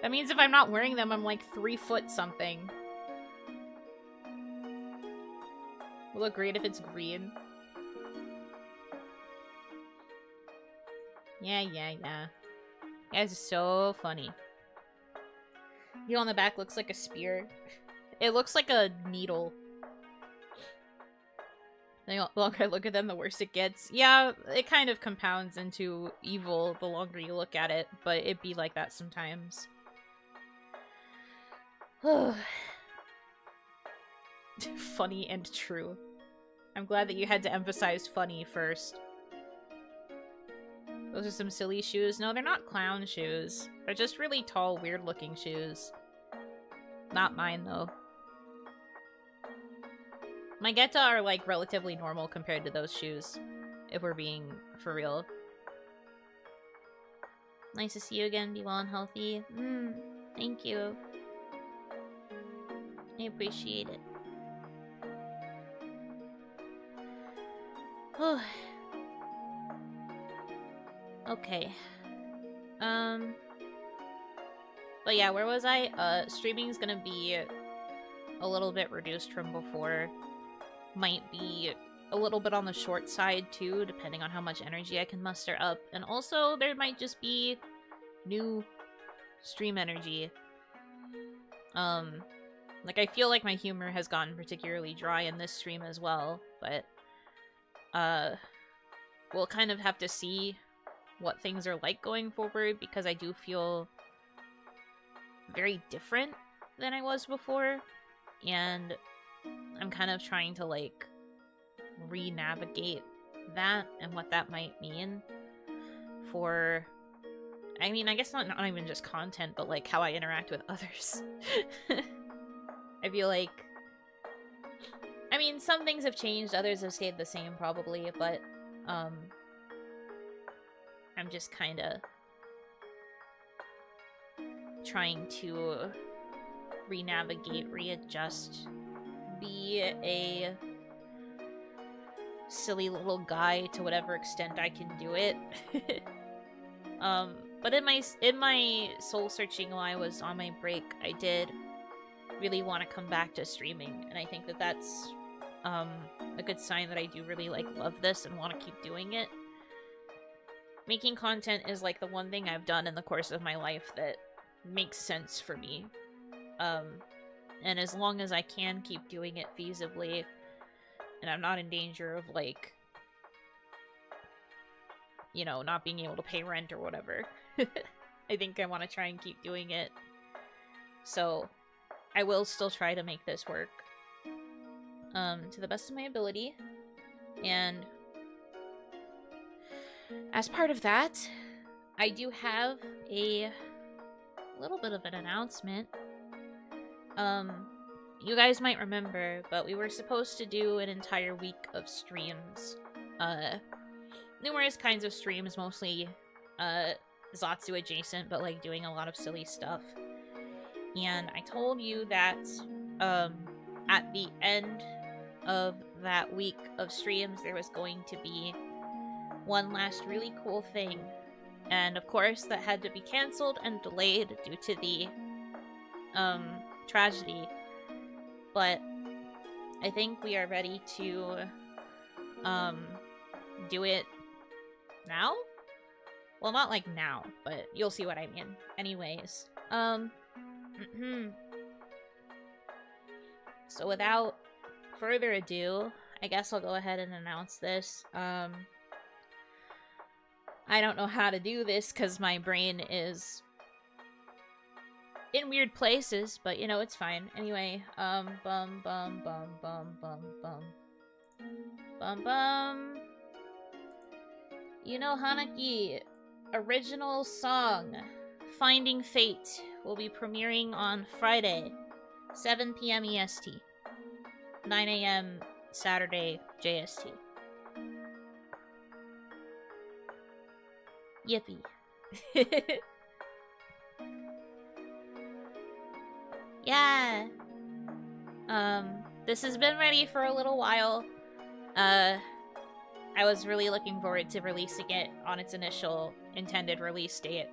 That means if I'm not wearing them, I'm like 3 foot something. Will look great if it's green. Yeah. Guys are so funny. You on the back looks like a spear. It looks like a needle. The longer I look at them, the worse it gets. Yeah, it kind of compounds into evil the longer you look at it, but it'd be like that sometimes. Funny and true. I'm glad that you had to emphasize funny first. Those are some silly shoes. No, they're not clown shoes. They're just really tall, weird-looking shoes. Not mine, though. My geta are, like, relatively normal compared to those shoes. If we're being for real. Nice to see you again. Be well and healthy. Thank you. I appreciate it. Okay. But yeah, where was I? Streaming's gonna be a little bit reduced from before. Might be a little bit on the short side too, depending on how much energy I can muster up. And also, there might just be new stream energy. Like, I feel like my humor has gotten particularly dry in this stream as well, but we'll kind of have to see what things are like going forward, because I do feel very different than I was before, and I'm kind of trying to, like, re-navigate that and what that might mean for, I mean, I guess not even just content, but, like, how I interact with others. I feel like, I mean, some things have changed, others have stayed the same probably, but I'm just kind of trying to re-navigate, readjust, be a silly little guy to whatever extent I can do it. But in my soul searching while I was on my break, I did really want to come back to streaming, and I think that that's a good sign that I do really love this and want to keep doing it. Making content is like the one thing I've done in the course of my life that makes sense for me. And as long as I can keep doing it feasibly, and I'm not in danger of, like, you know, not being able to pay rent or whatever, I think I want to try and keep doing it. So I will still try to make this work. to the best of my ability. And as part of that, I do have a little bit of an announcement. You guys might remember, but we were supposed to do an entire week of streams. Numerous kinds of streams, mostly Zatsu adjacent, but like doing a lot of silly stuff. And I told you that at the end of that week of streams, there was going to be one last really cool thing. And of course, that had to be cancelled and delayed due to the tragedy. But I think we are ready to do it now? Well, not like now, but you'll see what I mean. Anyways, so without further ado, I guess I'll go ahead and announce this. I don't know how to do this because my brain is in weird places, but you know, it's fine. Anyway, Yuno Hanaki original song Finding Fate will be premiering on Friday, 7 p.m. EST, 9 a.m. Saturday JST. Yippee. Yeah. This has been ready for a little while. I was really looking forward to releasing it on its initial intended release date.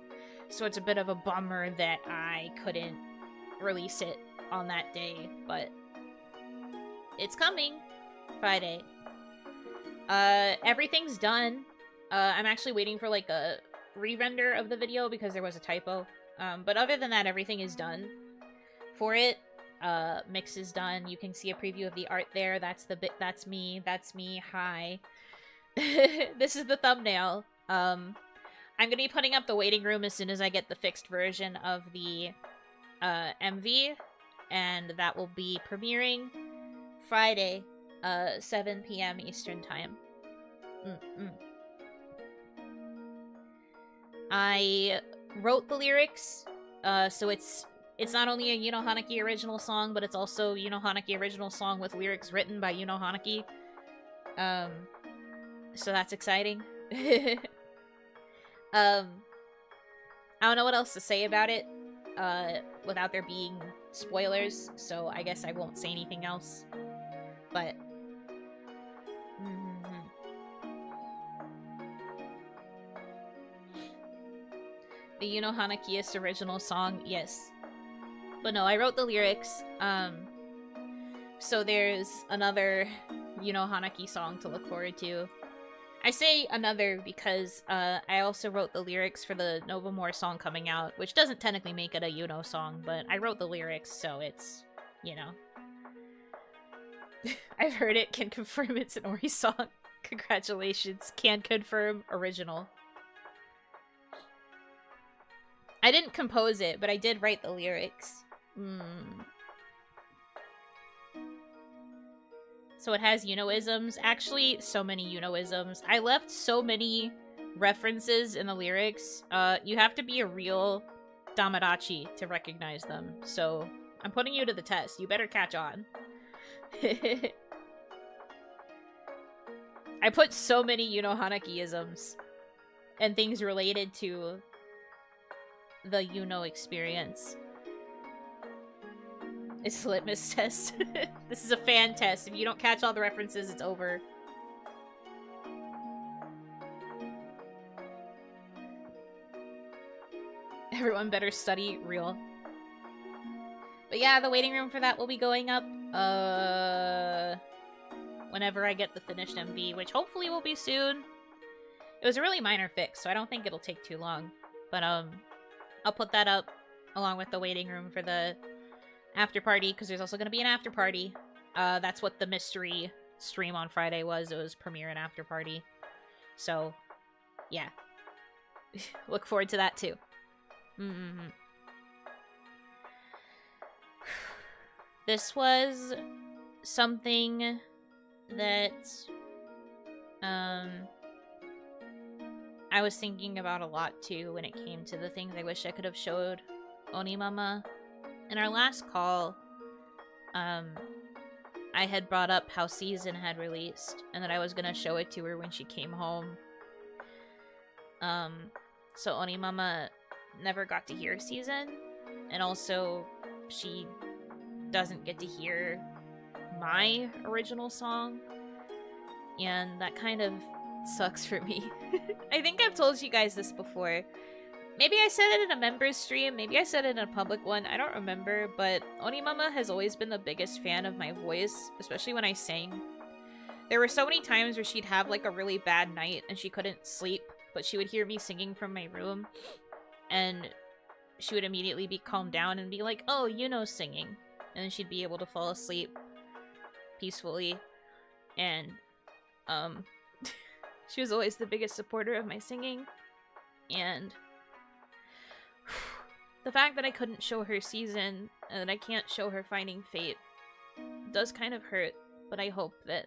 So it's a bit of a bummer that I couldn't release it on that day, but it's coming Friday. Everything's done. I'm actually waiting for like a re-render of the video because there was a typo. But other than that, everything is done for it. Mix is done. You can see a preview of the art there. That's the bit. That's me. Hi. This is the thumbnail. I'm gonna be putting up the waiting room as soon as I get the fixed version of the MV, and that will be premiering Friday, 7 p.m. Eastern Time. I wrote the lyrics, so it's not only a Yuno Hanaki original song, but it's also Yuno Hanaki original song with lyrics written by Yuno Hanaki. So that's exciting. I don't know what else to say about it, without there being spoilers, so I guess I won't say anything else. But the Yuno Hanaki's original song, yes. But no, I wrote the lyrics. So there's another Yuno Hanaki song to look forward to. I say another because I also wrote the lyrics for the Novamore song coming out, which doesn't technically make it a Yuno song, but I wrote the lyrics, so it's, you know. I've heard it, can confirm it's an Ori song. Congratulations, can confirm original. I didn't compose it, but I did write the lyrics. So it has Yunoisms. Actually, so many Yunoisms. I left so many references in the lyrics. You have to be a real Damadachi to recognize them. So I'm putting you to the test. You better catch on. I put so many Yuno Hanaki-isms and things related to the Yuno experience. It's a litmus test. This is a fan test. If you don't catch all the references, it's over. Everyone better study real. But yeah, the waiting room for that will be going up whenever I get the finished MV, which hopefully will be soon. It was a really minor fix, so I don't think it'll take too long. But I'll put that up along with the waiting room for the after party, because there's also going to be an after party. That's what the mystery stream on Friday was. It was premiere and after party. So, yeah. Look forward to that too. This was something that I was thinking about a lot too when it came to the things I wish I could have showed Onimama. In our last call, I had brought up how Season had released and that I was gonna show it to her when she came home. So Onimama never got to hear Season, and also she doesn't get to hear my original song, and that kind of sucks for me. I think I've told you guys this before. Maybe I said it in a members stream, maybe I said it in a public one, I don't remember, but Onimama has always been the biggest fan of my voice, especially when I sing. There were so many times where she'd have like a really bad night and she couldn't sleep, but she would hear me singing from my room, and she would immediately be calmed down and be like, oh, Yuno's singing, and then she'd be able to fall asleep peacefully, and she was always the biggest supporter of my singing, and the fact that I couldn't show her Season and that I can't show her Finding Fate does kind of hurt, but I hope that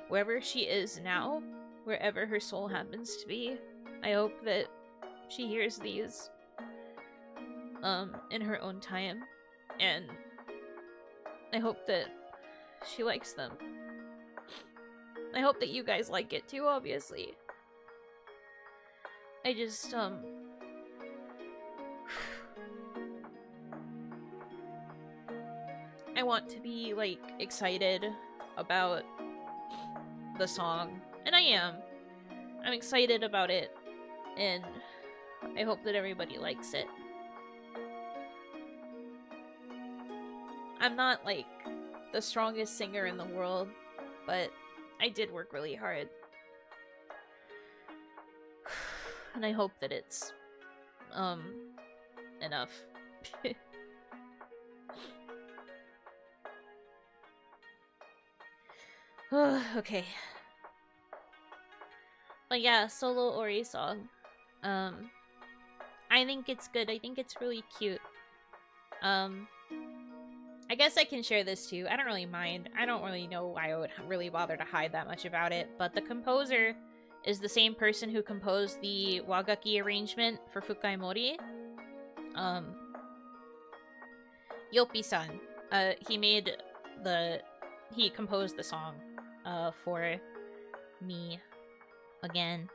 wherever she is now, wherever her soul happens to be, I hope that she hears these in her own time, and I hope that she likes them. I hope that you guys like it too, obviously. I just, I want to be, like, excited about the song, and I am. I'm excited about it, and I hope that everybody likes it. I'm not, like, the strongest singer in the world, but I did work really hard. And I hope that it's, enough. Okay. But yeah, solo Ori song. I think it's good. I think it's really cute. I guess I can share this too. I don't really mind. I don't really know why I would really bother to hide that much about it, but the composer is the same person who composed the Wagaki arrangement for Fukai Mori. Yopi-san. He composed the song for me again,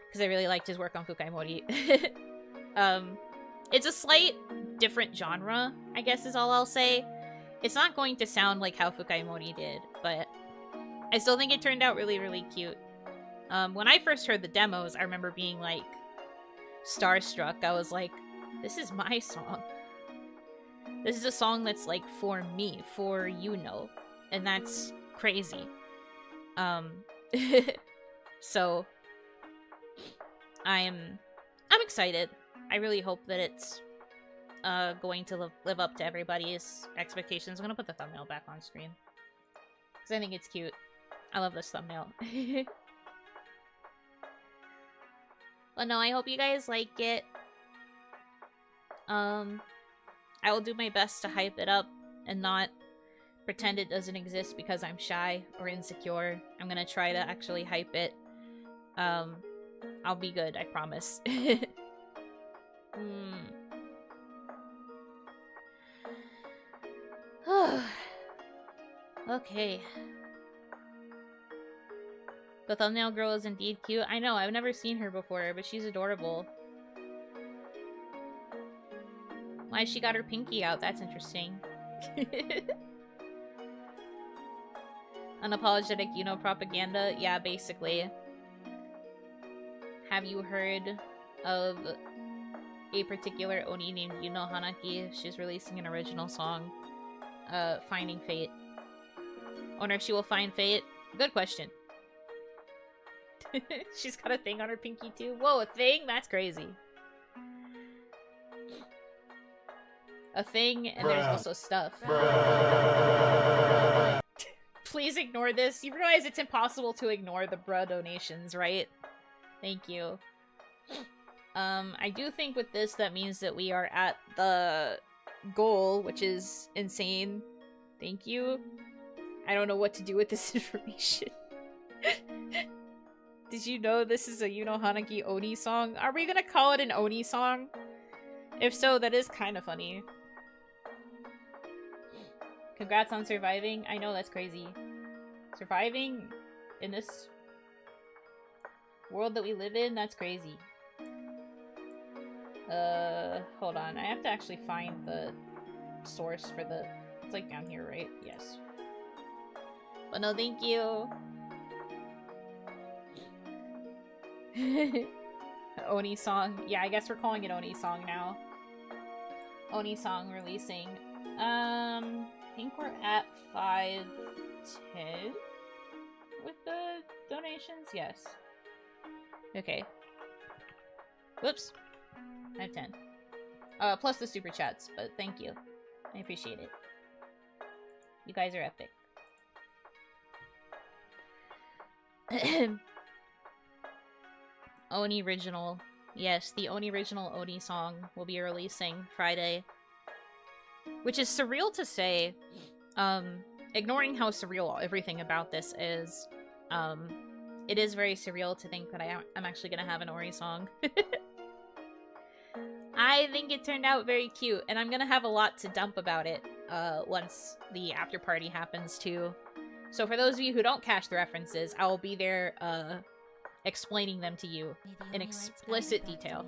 because I really liked his work on Fukai Mori. It's a slight different genre, I guess is all I'll say. It's not going to sound like how Fukai Mori did, but I still think it turned out really, really cute. When I first heard the demos, I remember being, like, starstruck. I was like, this is my song. This is a song that's, like, for me, for Yuno. And that's crazy. So, I'm excited. I really hope that it's going to live up to everybody's expectations. I'm gonna put the thumbnail back on screen, because I think it's cute. I love this thumbnail. But no, I hope you guys like it. I will do my best to hype it up and not pretend it doesn't exist because I'm shy or insecure. I'm gonna try to actually hype it. I'll be good, I promise. Okay. The thumbnail girl is indeed cute. I know, I've never seen her before, but she's adorable. Why she got her pinky out? That's interesting. Unapologetic Yuno propaganda? Yeah, basically. Have you heard of a particular Oni named Yuno Hanaki? She's releasing an original song, Finding Fate. Wonder if she will find fate? Good question. She's got a thing on her pinky too? Whoa, a thing? That's crazy. A thing, and there's also stuff. Please ignore this. You realize it's impossible to ignore the bruh donations, right? Thank you. I do think with this, that means that we are at the goal, which is insane. Thank you. I don't know what to do with this information. Did you know this is a Yuno Hanaki Oni song? Are we gonna call it an Oni song? If so, that is kind of funny. Congrats on surviving. I know, that's crazy. Surviving in this world that we live in, that's crazy. Hold on. I have to actually find the source for the... It's like down here, right? Yes. But no, thank you. Oni song. Yeah, I guess we're calling it Oni song now. Oni song releasing. I think we're at 510 with the donations. Yes. Okay. Whoops. I have 10. Plus the super chats, but thank you. I appreciate it. You guys are epic. Oni original. Yes, the Oni original Oni song will be releasing Friday. Which is surreal to say. Ignoring how surreal everything about this is, it is very surreal to think that I'm actually gonna have an Ori song. I think it turned out very cute, and I'm gonna have a lot to dump about it once the after party happens too. So for those of you who don't catch the references, I will be there explaining them to you in explicit detail.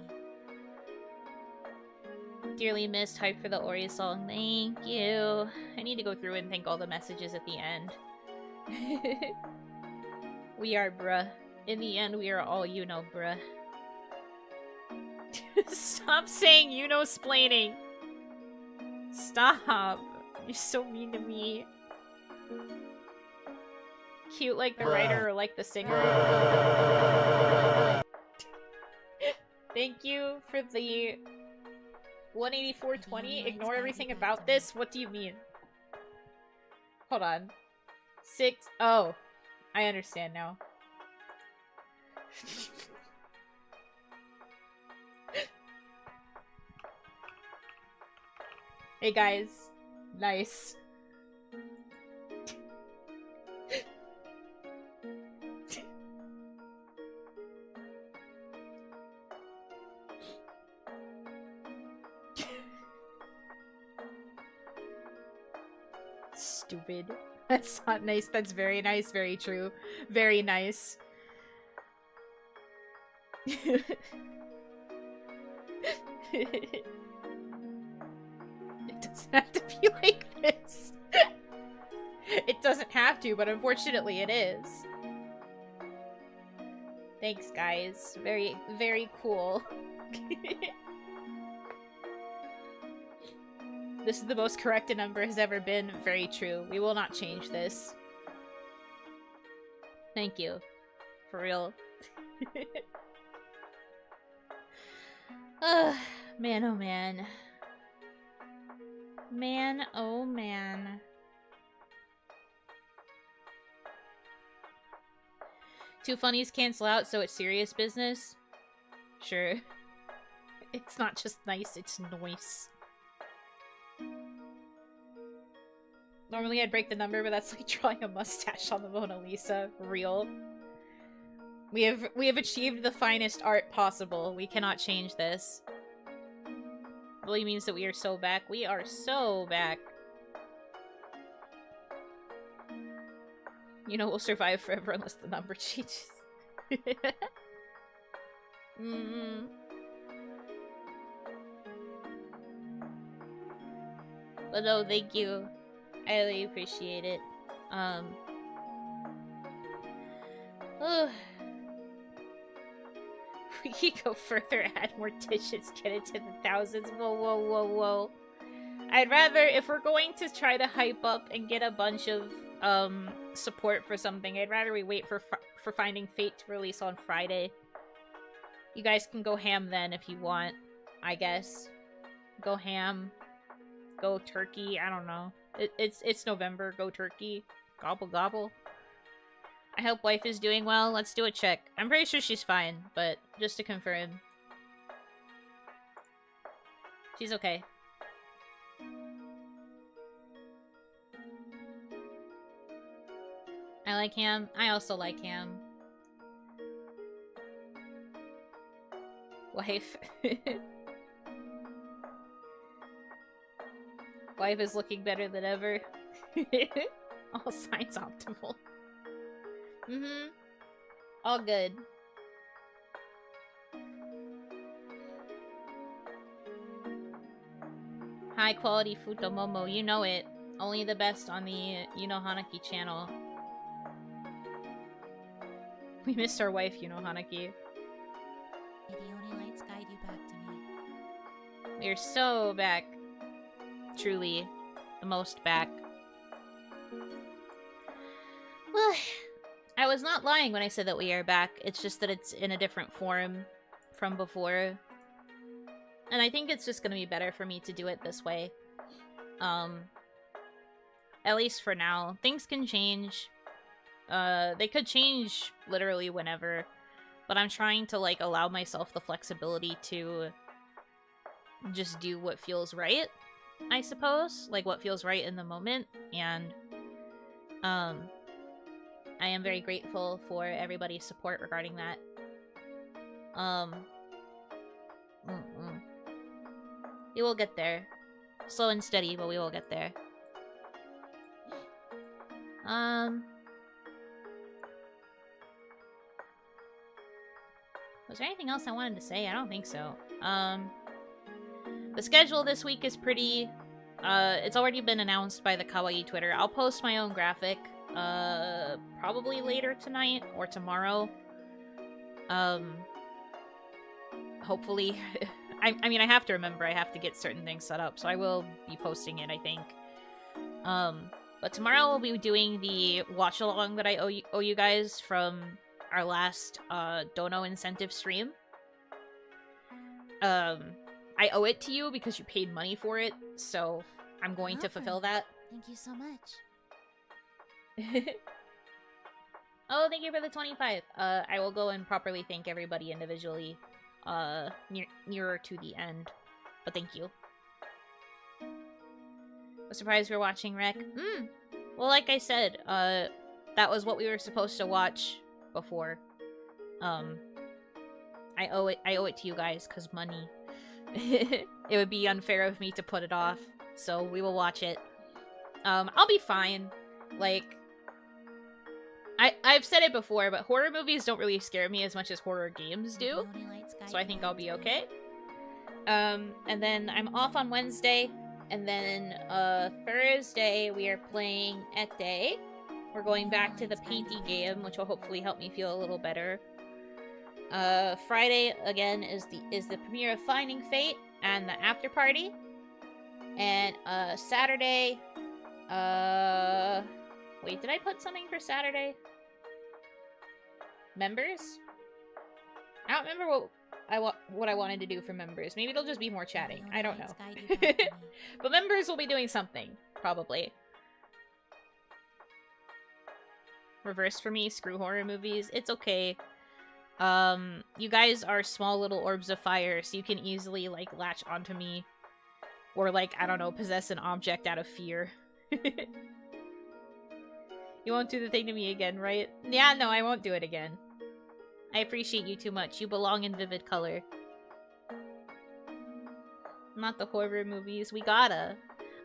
Dearly missed, hype for the Ori song. Thank you. I need to go through and thank all the messages at the end. We are, bruh. In the end, we are all Yuno, bruh. Stop saying Yuno-splaining. Stop. You're so mean to me. Cute like the writer or like the singer. Thank you for the 184.20. Ignore everything about this. What do you mean? Hold on. 6. Oh, I understand now. Hey guys. Nice. Stupid. That's not nice. That's very nice. Very true. Very nice. It doesn't have to be like this. It doesn't have to, but unfortunately it is. Thanks, guys. Very, very cool. This is the most correct a number has ever been. Very true. We will not change this. Thank you. For real. Man, oh man. Man, oh man. Two funnies cancel out, so it's serious business? Sure. It's not just nice, it's noise. Normally I'd break the number, but that's like drawing a mustache on the Mona Lisa. Real. We have achieved the finest art possible. We cannot change this. Really means that we are so back. We are so back. You know, we'll survive forever unless the number changes. But no, thank you. I really appreciate it. We can go further, add more digits, get it to the thousands. Whoa, whoa, whoa, whoa. I'd rather, if we're going to try to hype up and get a bunch of support for something, I'd rather we wait for Finding Fate to release on Friday. You guys can go ham then if you want, I guess. Go ham. Go turkey, I don't know. It's November, go turkey. Gobble gobble. I hope wife is doing well. Let's do a check. I'm pretty sure she's fine, but just to confirm. She's okay. I like ham. I also like ham. Wife. Wife is looking better than ever. All signs optimal. Mm-hmm. All good. High quality Futomomo, you know it. Only the best on the Yuno Hanaki channel. We missed our wife, Yuno Hanaki. May the only lights guide you back to me. We are so back. Truly, the most back. Well, I was not lying when I said that we are back. It's just that it's in a different form from before. And I think it's just going to be better for me to do it this way. At least for now. Things can change. They could change literally whenever. But I'm trying to, like, allow myself the flexibility to just do what feels right, I suppose. Like, what feels right in the moment. And, I am very grateful for everybody's support regarding that. We will get there. Slow and steady, but we will get there. Was there anything else I wanted to say? I don't think so. The schedule this week is pretty... it's already been announced by the Kawaii Twitter. I'll post my own graphic, probably later tonight or tomorrow. Hopefully. I mean, I have to remember I have to get certain things set up, so I will be posting it, I think. But tomorrow we'll be doing the watch-along that I owe you guys from our last Dono incentive stream. I owe it to you because you paid money for it, so I'm going to fulfill that. Thank you so much. Oh, thank you for the 25. I will go and properly thank everybody individually nearer to the end. But thank you. I'm surprised we're watching Rec. Well, like I said, that was what we were supposed to watch before. I owe it to you guys, because money. It would be unfair of me to put it off, so we will watch it. I'll be fine. Like, I've said it before, but horror movies don't really scare me as much as horror games do, so I think I'll be okay. And then I'm off on Wednesday, and then Thursday we are playing Ete. We're going back to the painty game, which will hopefully help me feel a little better. Friday again is the premiere of Finding Fate and the after party. And Saturday, wait, did I put something for Saturday? Members? I don't remember what I wanted to do for members. Maybe it'll just be more chatting. I don't know. But members will be doing something, probably. Reverse for me, screw horror movies. It's okay. You guys are small little orbs of fire, so you can easily, like, latch onto me. Or, like, I don't know, possess an object out of fear. You won't do the thing to me again, right? Yeah, no, I won't do it again. I appreciate you too much. You belong in vivid color. Not the horror movies. We gotta.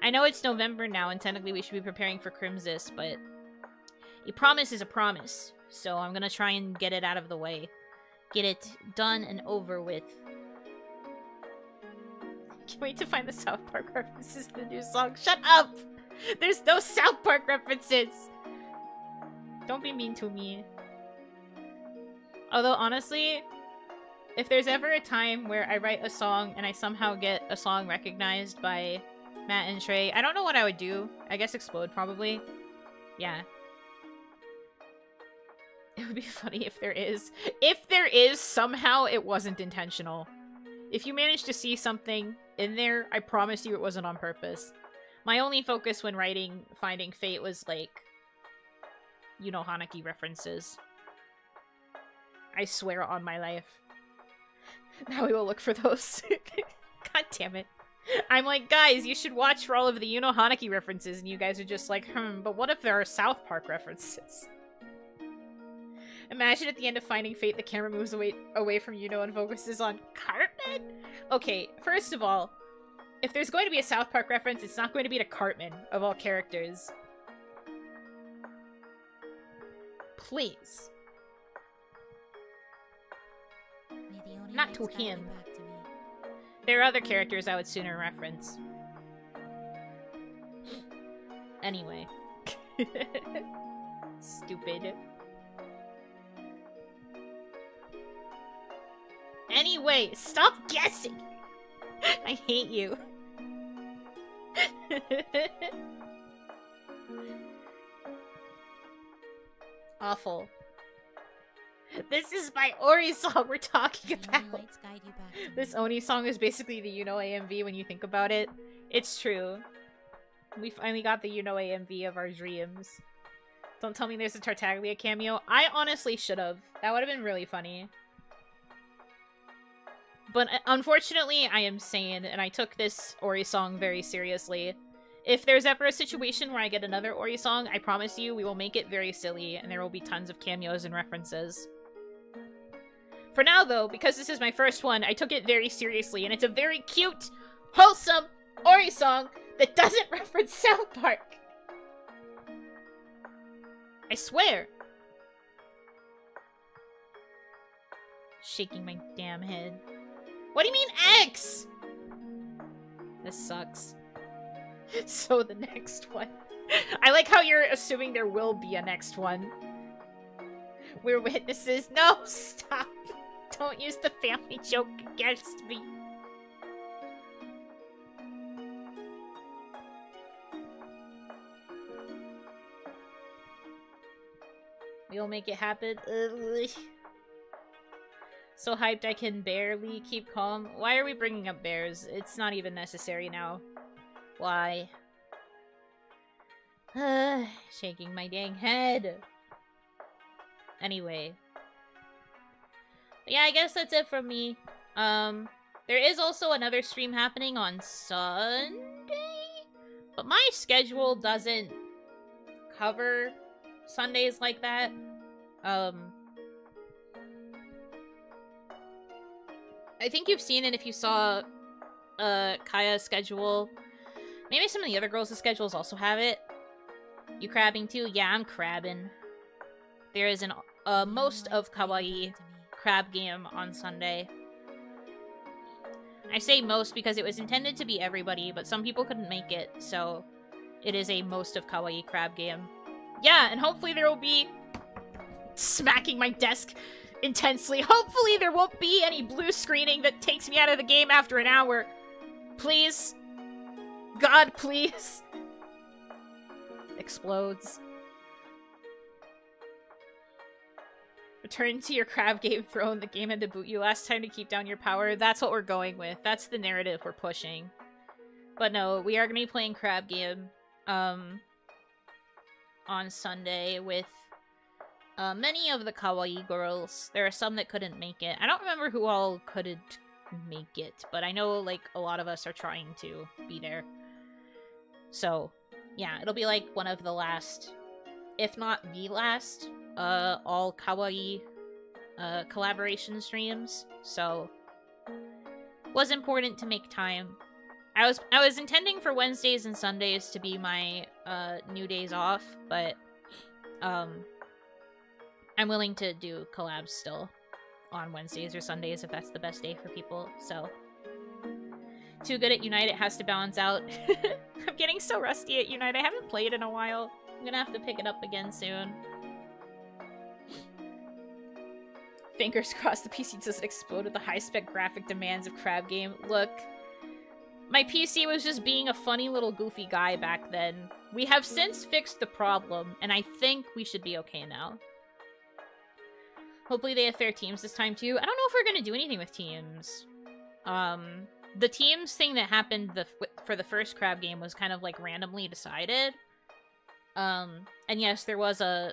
I know it's November now, and technically we should be preparing for Crimsis, but a promise is a promise. So I'm gonna try and get it out of the way. Get it done and over with. Can't wait to find the South Park references in the new song. Shut up! There's no South Park references! Don't be mean to me. Although, honestly, if there's ever a time where I write a song and I somehow get a song recognized by Matt and Trey, I don't know what I would do. I guess explode, probably. Yeah. It would be funny if there is. If there is, somehow it wasn't intentional. If you manage to see something in there, I promise you it wasn't on purpose. My only focus when writing Finding Fate was, like, you know, Hanaki references. I swear on my life. Now we will look for those. God damn it. I'm like, guys, you should watch for all of the Yuno Hanaki references, and you guys are just like, but what if there are South Park references? Imagine at the end of Finding Fate, the camera moves away from Yuno and focuses on Cartman? Okay, first of all, if there's going to be a South Park reference, it's not going to be to Cartman, of all characters. Please. Not to him. There are other characters I would sooner reference. Anyway. Stupid. Anyway, stop guessing! I hate you. Awful. This is my Ori song we're talking about. This Oni song is basically the Yuno AMV when you think about it. It's true. We finally got the Yuno AMV of our dreams. Don't tell me there's a Tartaglia cameo. I honestly should have. That would have been really funny. But unfortunately, I am sane, and I took this Ori song very seriously. If there's ever a situation where I get another Ori song, I promise you we will make it very silly, and there will be tons of cameos and references. For now, though, because this is my first one, I took it very seriously, and it's a very cute, wholesome Ori song that doesn't reference South Park. I swear. Shaking my damn head. What do you mean X? This sucks. So the next one. I like how you're assuming there will be a next one. We're witnesses. No, stop. Don't use the family joke against me. We'll make it happen. Ugh. So hyped I can barely keep calm. Why are we bringing up bears? It's not even necessary now. Why? Shaking my dang head. Anyway. But yeah, I guess that's it from me. There is also another stream happening on Sunday? But my schedule doesn't cover Sundays like that. I think you've seen it if you saw Kaya's schedule. Maybe some of the other girls' schedules also have it. You crabbing too? Yeah, I'm crabbing. There is an most of kawaii crab game on Sunday. I say most because it was intended to be everybody, but some people couldn't make it, so it is a most of kawaii crab game. Yeah, and hopefully there will be smacking my desk intensely. Hopefully there won't be any blue screening that takes me out of the game after an hour. Please. God, please. Explodes. Return to your crab game, throw in the game and to boot you last time to keep down your power. That's what we're going with. That's the narrative we're pushing. But no, we are going to be playing crab game on Sunday with many of the kawaii girls. There are some that couldn't make it. I don't remember who all couldn't make it, but I know like a lot of us are trying to be there. So, yeah, it'll be like one of the last, if not the last, all kawaii collaboration streams. So, was important to make time. I was intending for Wednesdays and Sundays to be my new days off, but I'm willing to do collabs still on Wednesdays or Sundays if that's the best day for people. So, too good at Unite, it has to balance out. I'm getting so rusty at Unite. I haven't played in a while. I'm gonna have to pick it up again soon. Fingers crossed the PC doesn't explode with the high-spec graphic demands of Crab Game. Look, my PC was just being a funny little goofy guy back then. We have since fixed the problem, and I think we should be okay now. Hopefully they have fair teams this time too. I don't know if we're gonna do anything with teams. The teams thing that happened for the first Crab Game was kind of like randomly decided. And yes, there was a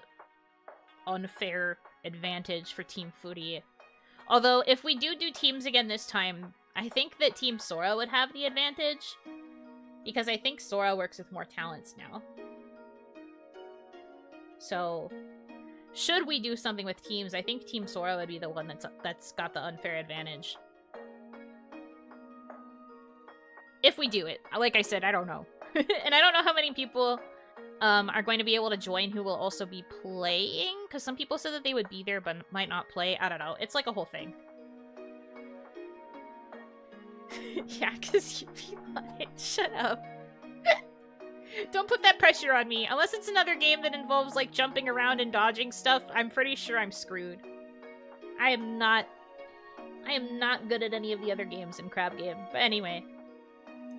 unfair advantage for Team Foodie. Although, if we do teams again this time, I think that Team Sora would have the advantage. Because I think Sora works with more talents now. So, should we do something with teams, I think Team Sora would be the one that's got the unfair advantage. If we do it. Like I said, I don't know. And I don't know how many people are going to be able to join who will also be playing. Because some people said that they would be there but might not play. I don't know. It's like a whole thing. Yeah, because you be on it. Shut up. Don't put that pressure on me. Unless it's another game that involves, like, jumping around and dodging stuff, I'm pretty sure I'm screwed. I am not good at any of the other games in Crab Game. But anyway.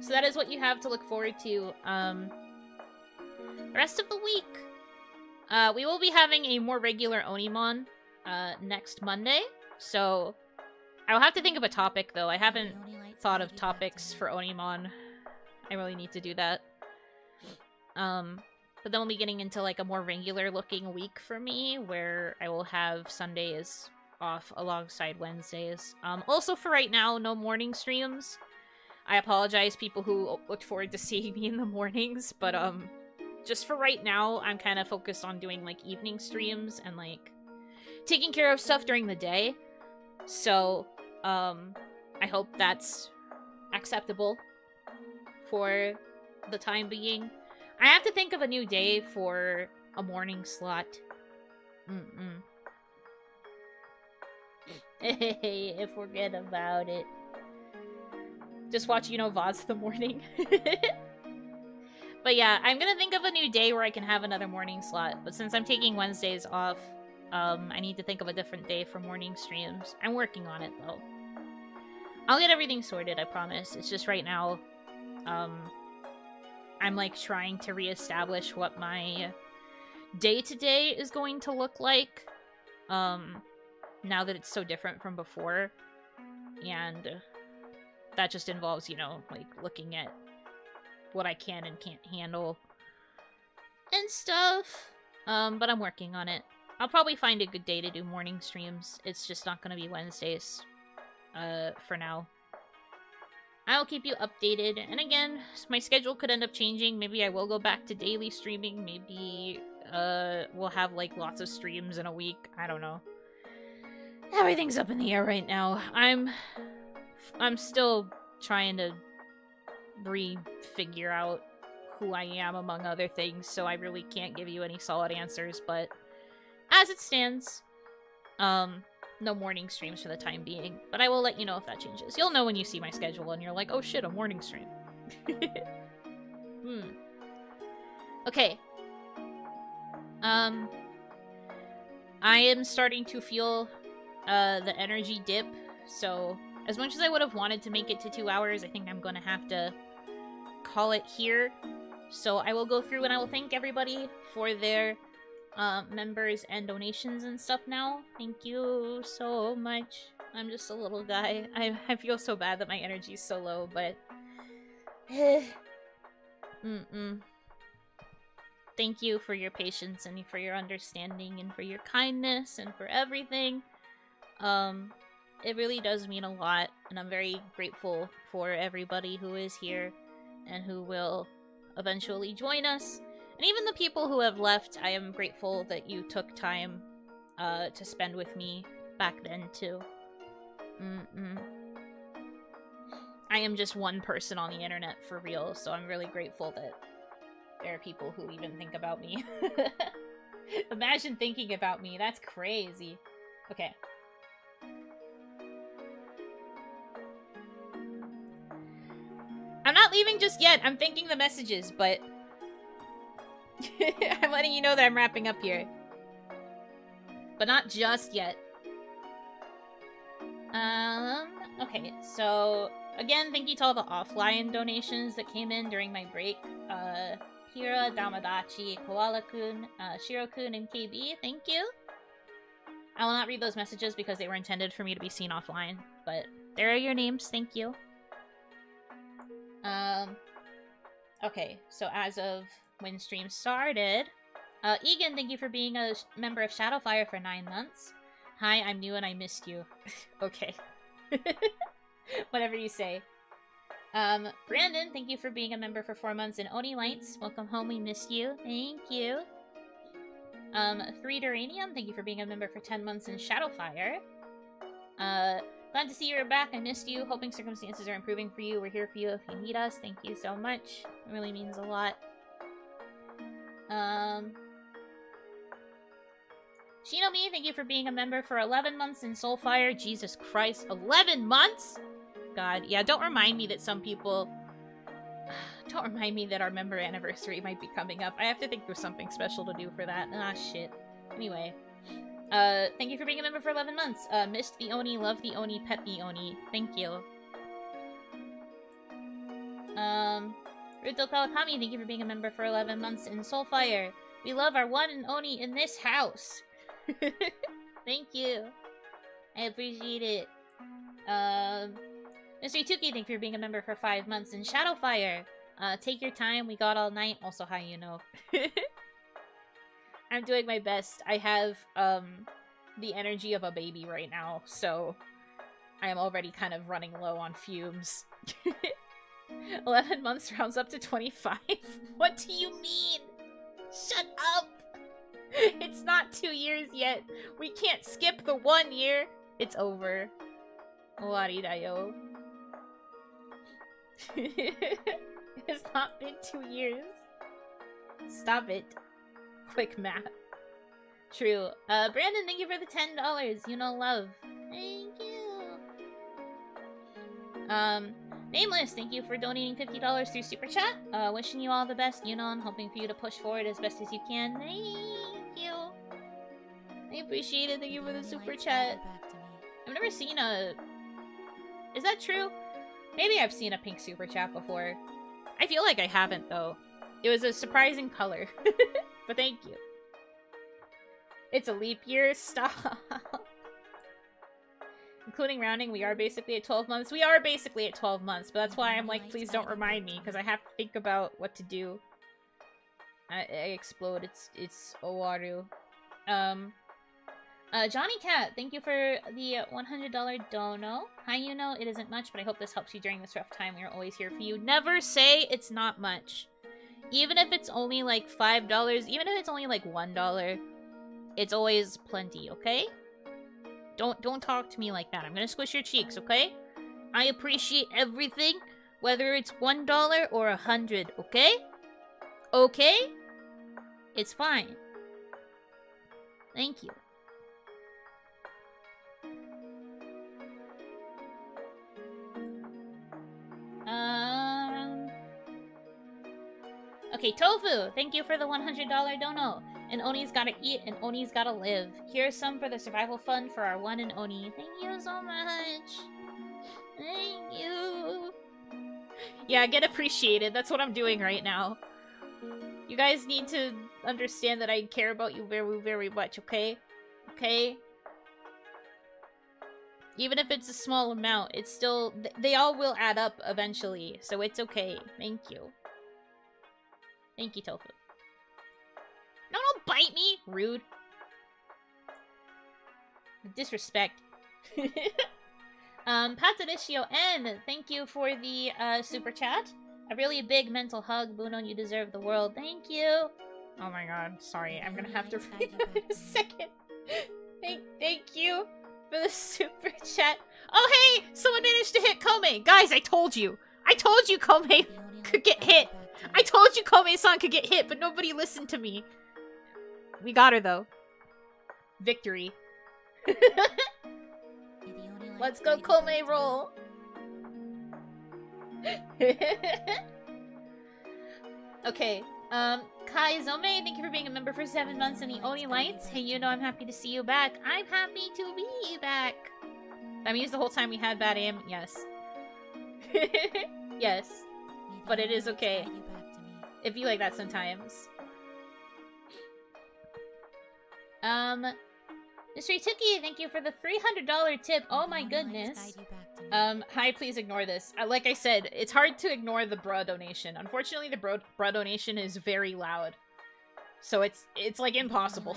So that is what you have to look forward to, the rest of the week. We will be having a more regular Onimon, next Monday. So, I'll have to think of a topic, though. I haven't thought of topics for Onimon. I really need to do that. But then we'll be getting into, like, a more regular-looking week for me, where I will have Sundays off alongside Wednesdays. Also, for right now, no morning streams. I apologize, people who looked forward to seeing me in the mornings, but, just for right now, I'm kind of focused on doing, like, evening streams and, like, taking care of stuff during the day. So, I hope that's acceptable for the time being. I have to think of a new day for a morning slot. Hey, forget about it. Just watch, you know, VODs in the morning. But yeah, I'm gonna think of a new day where I can have another morning slot. But since I'm taking Wednesdays off, I need to think of a different day for morning streams. I'm working on it, though. I'll get everything sorted, I promise. It's just right now, I'm, like, trying to reestablish what my day-to-day is going to look like, now that it's so different from before. And that just involves, you know, like, looking at what I can and can't handle and stuff. But I'm working on it. I'll probably find a good day to do morning streams. It's just not gonna be Wednesdays, for now. I'll keep you updated. And again, my schedule could end up changing. Maybe I will go back to daily streaming. Maybe, we'll have, like, lots of streams in a week. I don't know. Everything's up in the air right now. I'm still trying to re-figure out who I am, among other things, so I really can't give you any solid answers, but as it stands, no morning streams for the time being, but I will let you know if that changes. You'll know when you see my schedule and you're like, oh shit, a morning stream. Okay. I am starting to feel the energy dip, so as much as I would have wanted to make it to 2 hours, I think I'm gonna have to call it here. So I will go through and I will thank everybody for their members and donations and stuff now. Thank you so much. I'm just a little guy. I feel so bad that my energy is so low, but thank you for your patience and for your understanding and for your kindness and for everything. It really does mean a lot, and I'm very grateful for everybody who is here and who will eventually join us. And even the people who have left, I am grateful that you took time to spend with me back then, too. I am just one person on the internet, for real, so I'm really grateful that there are people who even think about me. Imagine thinking about me, that's crazy. Okay. I'm not leaving just yet, I'm thinking the messages, but I'm letting you know that I'm wrapping up here. But not just yet. Okay, so again, thank you to all the offline donations that came in during my break. Hira, Damadachi, Koala-kun, Shiro-kun, and KB, thank you. I will not read those messages because they were intended for me to be seen offline, but there are your names, thank you. Okay, so as of when stream started, Egan, thank you for being a member of Shadowfire for 9 months. Hi, I'm new and I missed you. Okay. Whatever you say. Brandon, thank you for being a member for 4 months. And Oni Lights, welcome home. We missed you. Thank you. 3 Duranium, thank you for being a member for 10 months in Shadowfire. Glad to see you're back. I missed you. Hoping circumstances are improving for you. We're here for you if you need us. Thank you so much. It really means a lot. Shinomi, thank you for being a member for 11 months in Soulfire. Jesus Christ, 11 months? God, yeah, don't remind me that some people... Don't remind me that our member anniversary might be coming up. I have to think there's something special to do for that. Ah, shit. Anyway. Thank you for being a member for 11 months. Missed the Oni, love the Oni, pet the Oni. Thank you. Ruto Kawakami, thank you for being a member for 11 months in Soulfire. We love our one and Oni in this house. Thank you. I appreciate it. Mr. Tuki, thank you for being a member for 5 months in Shadowfire. Take your time, we got all night. Also, hi, Yuno. I'm doing my best. I have, the energy of a baby right now, so I am already kind of running low on fumes. 11 months rounds up to 25? What do you mean? Shut up! It's not 2 years yet. We can't skip the 1 year. It's over. Owari da yo. It's not been 2 years. Stop it. Quick math. True. Brandon, thank you for the $10. You know love. Thank you. Nameless, thank you for donating $50 through Super Chat. Wishing you all the best, Yuno. I'm hoping for you to push forward as best as you can. Thank you. I appreciate it. Thank you for the Super Chat. I've never seen a... Is that true? Maybe I've seen a pink Super Chat before. I feel like I haven't, though. It was a surprising color. But thank you. It's a leap year. Stop. Including rounding, we are basically at 12 months. We are basically at 12 months, but that's why I'm like, please don't remind me, because I have to think about what to do. I explode. It's Owaru. Johnny Cat, thank you for the $100 dono. Hi, Yuno. It isn't much, but I hope this helps you during this rough time. We are always here for you. Never say it's not much. Even if it's only like $5, even if it's only like $1, it's always plenty, okay? Don't talk to me like that. I'm gonna squish your cheeks, okay? I appreciate everything, whether it's $1 or 100, okay? Okay? It's fine. Thank you. Okay, Tofu, thank you for the $100 dono. And Oni's gotta eat, and Oni's gotta live. Here's some for the survival fund for our one and Oni. Thank you so much. Thank you. Yeah, get appreciated. That's what I'm doing right now. You guys need to understand that I care about you very, very much, okay? Okay? Even if it's a small amount, it's still... They all will add up eventually, so it's okay. Thank you. Thank you, Tofu. No, don't bite me! Rude. Disrespect. Pataricio N, thank you for the super chat. A really big mental hug. Buno, you deserve the world. Thank you. Oh my god, sorry. I'm gonna have to read that in a second. Thank you for the super chat. Oh hey! Someone managed to hit Kome! Guys, I told you! I told you Kome could get hit! I told you Kome-san could get hit, but nobody listened to me. We got her, though. Victory. Let's go, Kome roll. Okay. Kai Zome, thank you for being a member for 7 months in the Oni Lights. Hey, you know I'm happy to see you back. I'm happy to be back. That means the whole time we had bad aim. Yes. Yes. But it is okay. It'd be like that sometimes. Mr. Tuki, thank you for the $300 tip. Oh my goodness. Hi, please ignore this. Like I said, it's hard to ignore the bra donation. Unfortunately, the bra donation is very loud. So it's like impossible.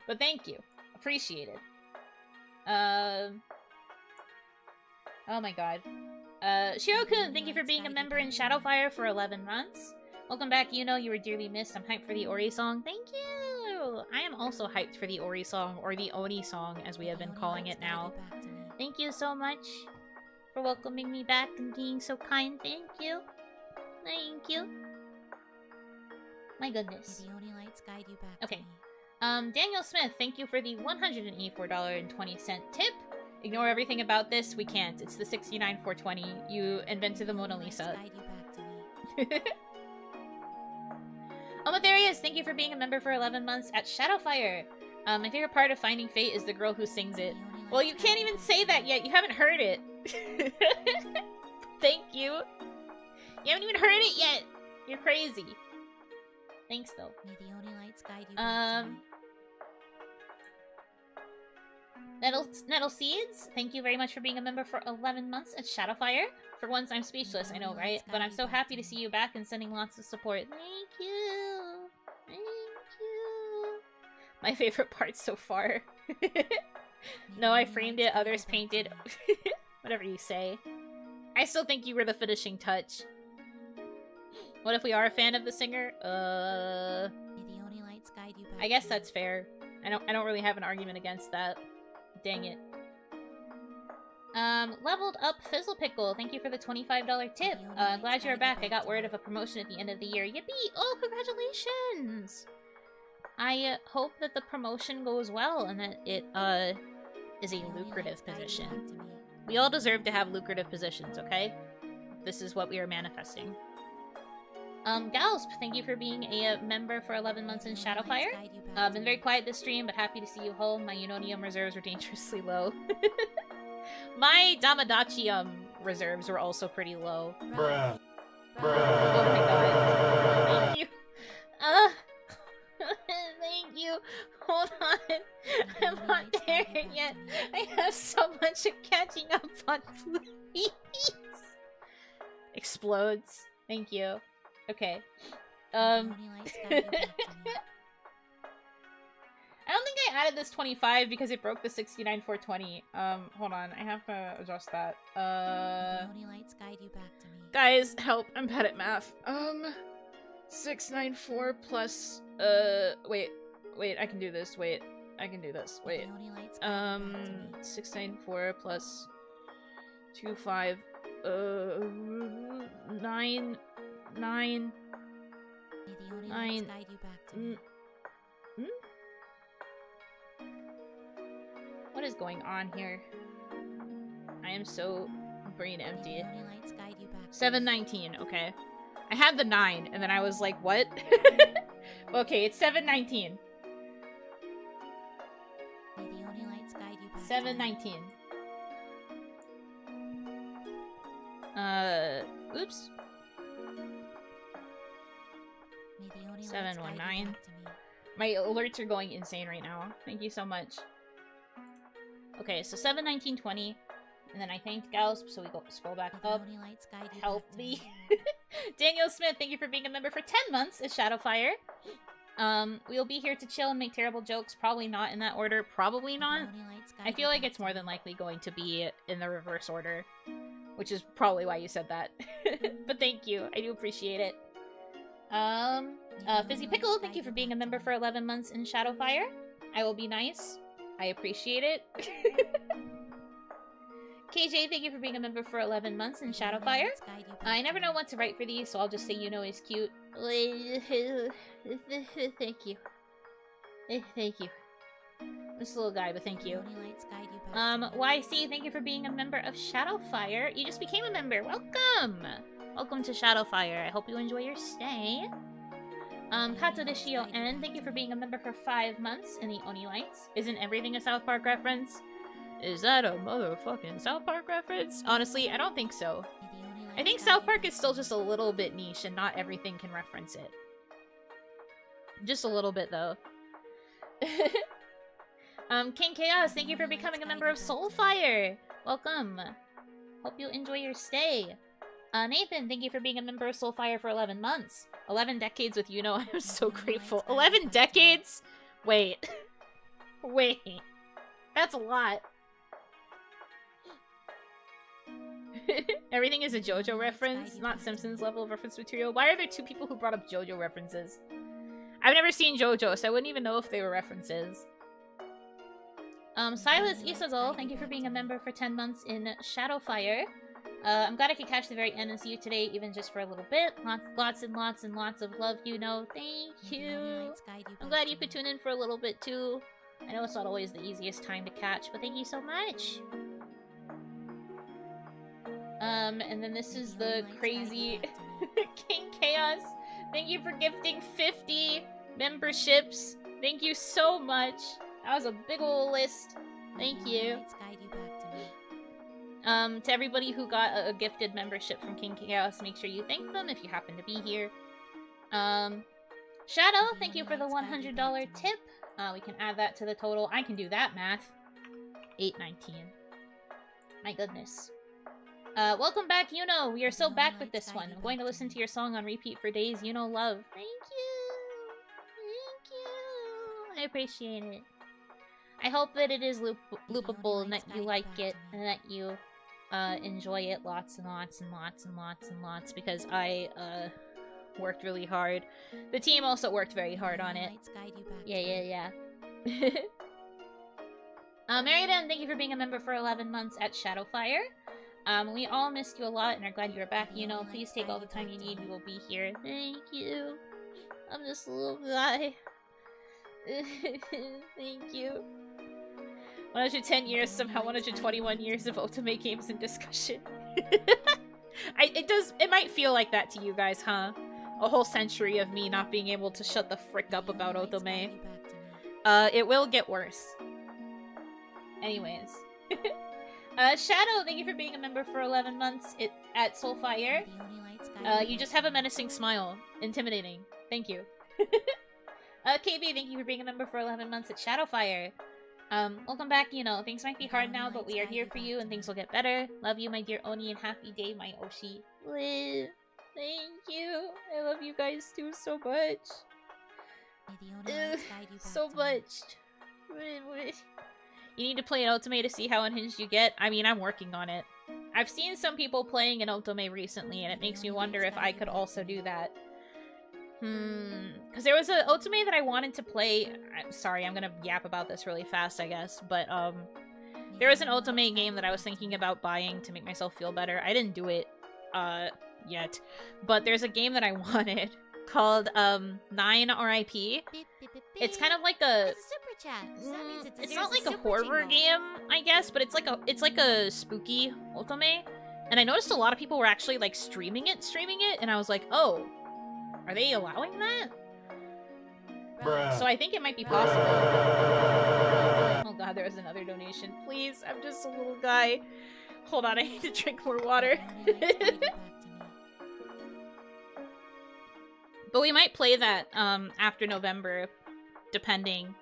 But thank you. Appreciate it. Oh my god. Shiro-kun, thank you for being a member in Shadowfire for 11 months. Welcome back, Yuno. You were dearly missed. I'm hyped for the Ori song. Thank you! I am also hyped for the Ori song, or the Oni song, as we have been calling it now. Thank you so much for welcoming me back and being so kind. Thank you. Thank you. My goodness. Okay. Daniel Smith, thank you for the $184.20 tip. Ignore everything about this. We can't. It's the 69,420. You invented the Mona Lisa. Omatherius, thank you for being a member for 11 months at Shadowfire. My favorite part of Finding Fate is the girl who sings it. Well, you can't even say that yet. You haven't heard it. Thank you. You haven't even heard it yet. You're crazy. Thanks, though. Nettle Seeds, thank you very much for being a member for 11 months at Shadowfire. For once, I'm speechless, I know, right? But I'm so happy to see you back and sending lots of support. Thank you! Thank you! My favorite part so far. No, I framed it, others painted. Whatever you say. I still think you were the finishing touch. What if we are a fan of the singer? I guess that's fair. I don't really have an argument against that. Dang it. Leveled Up Fizzle Pickle, thank you for the $25 tip. Glad you're back. I got word of a promotion at the end of the year. Yippee! Oh, congratulations! I hope that the promotion goes well and that it, is a lucrative position. We all deserve to have lucrative positions, okay? This is what we are manifesting. Galsp, thank you for being a member for 11 months in Shadowfire. Been very quiet this stream, but happy to see you home. My Unonium reserves are dangerously low. My Damadachium reserves were also pretty low. Bruh. Oh my god. Thank you. Thank you. Hold on. I'm not there yet. I have so much catching up on, please. Explodes. Thank you. Okay. I don't think I added this 25 because it broke the 69,420. Hold on. I have to adjust that. Guys, help. I'm bad at math. 694 plus, wait, I can do this. Wait, I can do this. Wait. 694 plus 25, 9. What is going on here? I am so brain empty. 719, okay. I had the 9, and then I was like, what? Okay, it's 719. 719. Oops. 719. My alerts are going insane right now. Thank you so much. Okay, so 71920. And then I thanked Galsp, so we go scroll back up. Help me. Daniel Smith, thank you for being a member for 10 months at Shadowfire. We'll be here to chill and make terrible jokes. Probably not in that order. Probably not. I feel like it's more than likely going to be in the reverse order. Which is probably why you said that. But thank you. I do appreciate it. Fizzy Pickle, thank you for being a member for 11 months in Shadowfire. I will be nice. I appreciate it. KJ, thank you for being a member for 11 months in Shadowfire. I never know what to write for these, so I'll just say Yuno is cute. Thank you. Thank you. This little guy, but thank you. YC, thank you for being a member of Shadowfire. You just became a member. Welcome! Welcome to Shadowfire. I hope you enjoy your stay. Katodishio N, thank you for being a member for 5 months in the Oni Lights. Isn't everything a South Park reference? Is that a motherfucking South Park reference? Honestly, I don't think so. I think South Park is still just a little bit niche and not everything can reference it. Just a little bit, though. King Chaos, thank you for becoming a member of Soulfire! Welcome! Hope you enjoy your stay. Nathan, thank you for being a member of Soulfire for 11 months. 11 decades with Yuno, I'm so grateful. 11 decades? Wait. Wait. That's a lot. Everything is a JoJo reference, not Simpsons level of reference material. Why are there two people who brought up JoJo references? I've never seen JoJo, so I wouldn't even know if they were references. Silas Isagol, thank you for being a member for 10 months in Shadowfire. I'm glad I could catch the very end and see you today, even just for a little bit. Lots and lots and lots of love, Yuno. Thank you. I'm glad you could tune in for a little bit too. I know it's not always the easiest time to catch, but thank you so much. And then this is the crazy King Chaos. Thank you for gifting 50 memberships. Thank you so much. That was a big ol' list. Thank you. To everybody who got a gifted membership from King Chaos, make sure you thank them if you happen to be here. Shadow, thank you for the $100 tip. We can add that to the total. I can do that math. 819. My goodness. Welcome back, Yuno. We are so back with this one. I'm going to listen to your song on repeat for days. Yuno love. Thank you. Thank you. I appreciate it. I hope that it is loopable and that you like it and that you enjoy it lots and lots and lots and lots and lots, because I worked really hard. The team also worked very hard on it. Yeah. Meriden, thank you for being a member for 11 months at Shadowfire. We all missed you a lot and are glad you are back. You know, please take all the time you need. We will be here. Thank you. I'm just a little guy. Thank you. 110 years, somehow 121 years of Otome games and discussion. It might feel like that to you guys, huh? A whole century of me not being able to shut the frick up about Otome. It will get worse. Anyways. Shadow, thank you for being a member for 11 months at Soulfire. You just have a menacing smile. Intimidating. Thank you. KB, thank you for being a member for 11 months at Shadowfire. Welcome back, you know. Things might be hard now, but we are here for you and things will get better. Love you, my dear Oni, and happy day, my Oshi. Thank you. I love you guys too so much. So much. You need to play an Otome to see how unhinged you get. I mean, I'm working on it. I've seen some people playing an Otome recently, and it makes me wonder if I could also do that. Because there was an Otome that I wanted to play. I'm sorry, I'm gonna yap about this really fast, I guess. But, there was an Otome game that I was thinking about buying to make myself feel better. I didn't do it, yet. But there's a game that I wanted called, 9 RIP. It's kind of like a... It's not like a horror game, I guess, but it's like a spooky Otome. And I noticed a lot of people were actually, like, streaming it, and I was like, oh, are they allowing that? Bruh. So I think it might be possible. Oh god, there was another donation. Please, I'm just a little guy. Hold on, I need to drink more water. But we might play that after November, depending.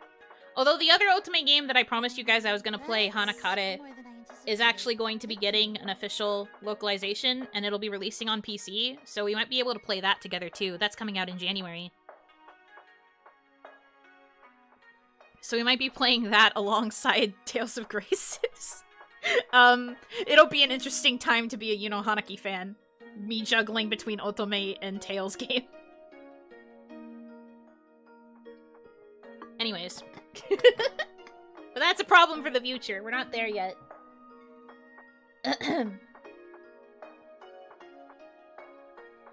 Although the other Otome game that I promised you guys I was going to play, Hanakare, is actually going to be getting an official localization, and it'll be releasing on PC, so we might be able to play that together too. That's coming out in January. So we might be playing that alongside Tales of Graces. It'll be an interesting time to be a Yuno Hanaki fan. Me juggling between Otome and Tales game. Anyways. But that's a problem for the future. We're not there yet.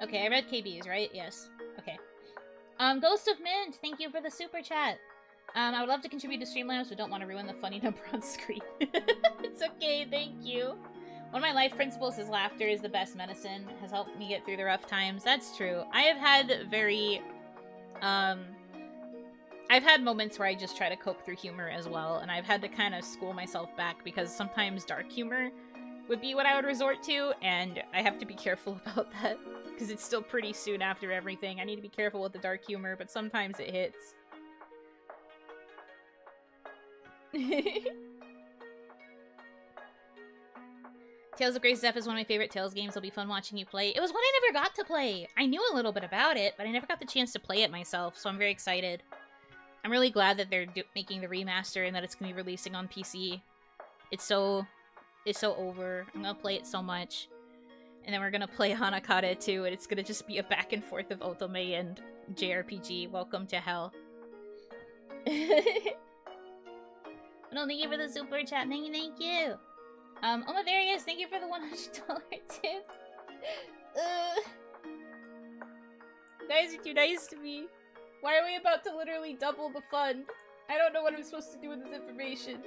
Okay, I read KB's, right? Yes. Okay. Ghost of Mint, thank you for the super chat. I would love to contribute to Streamlabs, but don't want to ruin the funny number on screen. It's okay, thank you. One of my life principles is laughter is the best medicine. Has helped me get through the rough times. That's true. I have had very... I've had moments where I just try to cope through humor as well, and I've had to kind of school myself back because sometimes dark humor would be what I would resort to, and I have to be careful about that because it's still pretty soon after everything. I need to be careful with the dark humor, but sometimes it hits. Tales of Grace F is one of my favorite Tales games. It'll be fun watching you play. It was one I never got to play. I knew a little bit about it, but I never got the chance to play it myself, so I'm very excited. I'm really glad that they're making the remaster and that it's going to be releasing on PC. It's so over. I'm going to play it so much. And then we're gonna play Hanakata too, and it's gonna just be a back and forth of Otome and JRPG. Welcome to hell. No, thank you for the super chat. Thank you. Omavarius, thank you for the $100 tip. You guys are too nice to me. Why are we about to literally double the fund? I don't know what I'm supposed to do with this information.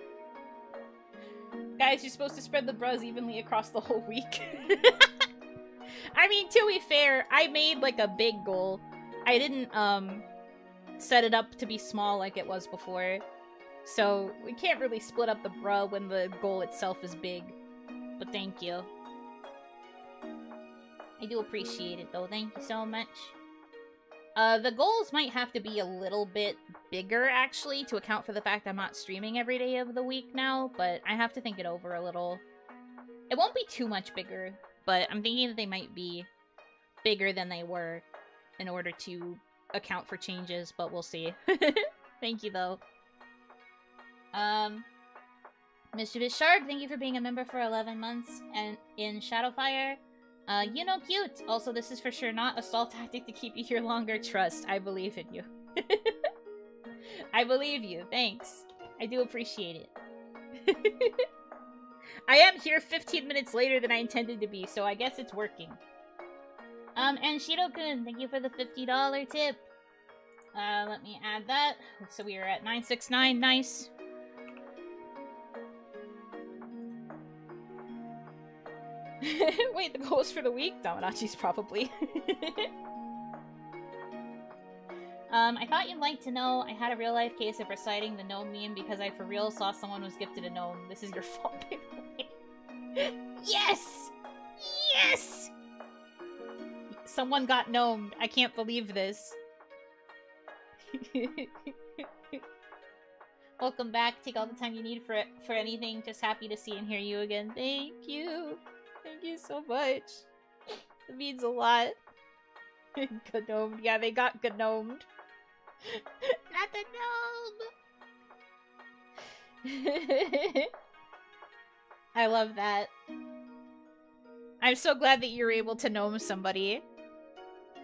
Guys, you're supposed to spread the bros evenly across the whole week. I mean, to be fair, I made like a big goal. I didn't set it up to be small like it was before. So we can't really split up the bro when the goal itself is big. But thank you. I do appreciate it though. Thank you so much. The goals might have to be a little bit bigger, actually, to account for the fact I'm not streaming every day of the week now, but I have to think it over a little. It won't be too much bigger, but I'm thinking that they might be bigger than they were in order to account for changes, but we'll see. Thank you, though. Mischievous Shark, thank you for being a member for 11 months, and in Shadowfire, Yuno cute! Also, this is for sure not a stall tactic to keep you here longer. Trust, I believe in you. I believe you, thanks. I do appreciate it. I am here 15 minutes later than I intended to be, so I guess it's working. And Shiro-kun, thank you for the $50 tip. Let me add that. So we are at 969, nice. Wait, the goal was for the week? Dominachi's probably. I thought you'd like to know I had a real-life case of reciting the gnome meme because I for real saw someone was gifted a gnome. This is your fault, baby. Yes! Yes! Someone got gnomed. I can't believe this. Welcome back. Take all the time you need for anything. Just happy to see and hear you again. Thank you. Thank you so much. It means a lot. Gnomed. Yeah, they got gnomed. Not the gnome! I love that. I'm so glad that you're able to gnome somebody.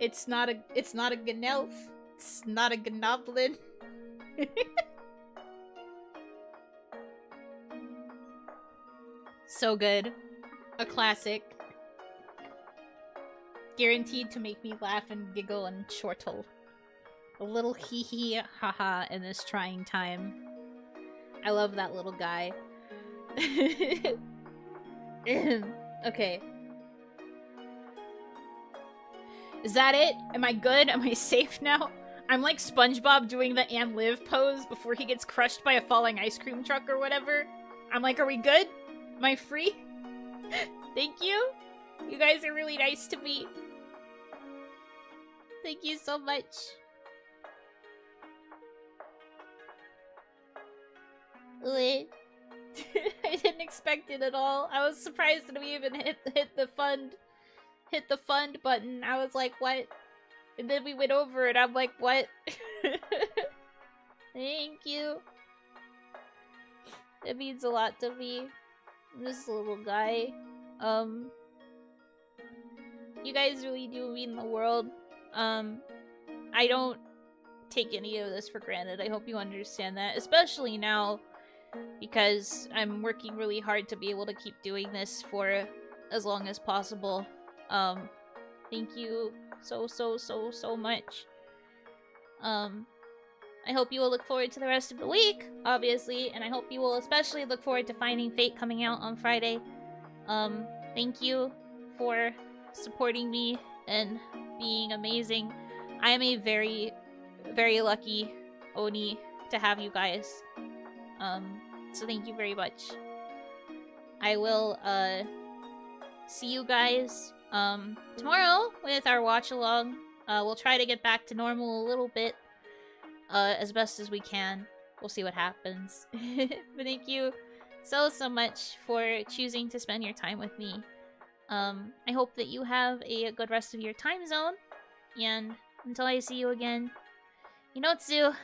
It's not a gnelf. It's not a gnoblin. So good. A classic. Guaranteed to make me laugh and giggle and chortle. A little hee hee haha in this trying time. I love that little guy. Okay. Is that it? Am I good? Am I safe now? I'm like SpongeBob doing the and live pose before he gets crushed by a falling ice cream truck or whatever. I'm like, are we good? Am I free? Thank you. You guys are really nice to me. Thank you so much. I didn't expect it at all. I was surprised that we even hit the fund button. I was like, what? And then we went over and I'm like, what? Thank you. It means a lot to me. This little guy. You guys really do mean the world. I don't take any of this for granted. I hope you understand that. Especially now, because I'm working really hard to be able to keep doing this for as long as possible. Thank you so much. I hope you will look forward to the rest of the week, obviously, and I hope you will especially look forward to Finding Fate coming out on Friday. Thank you for supporting me and being amazing. I am a very, very lucky Oni to have you guys. So thank you very much. I will, see you guys, tomorrow with our watch-along. We'll try to get back to normal a little bit, as best as we can. We'll see what happens. But thank you so much for choosing to spend your time with me. I hope that you have a good rest of your time zone. And until I see you again, Inotsu!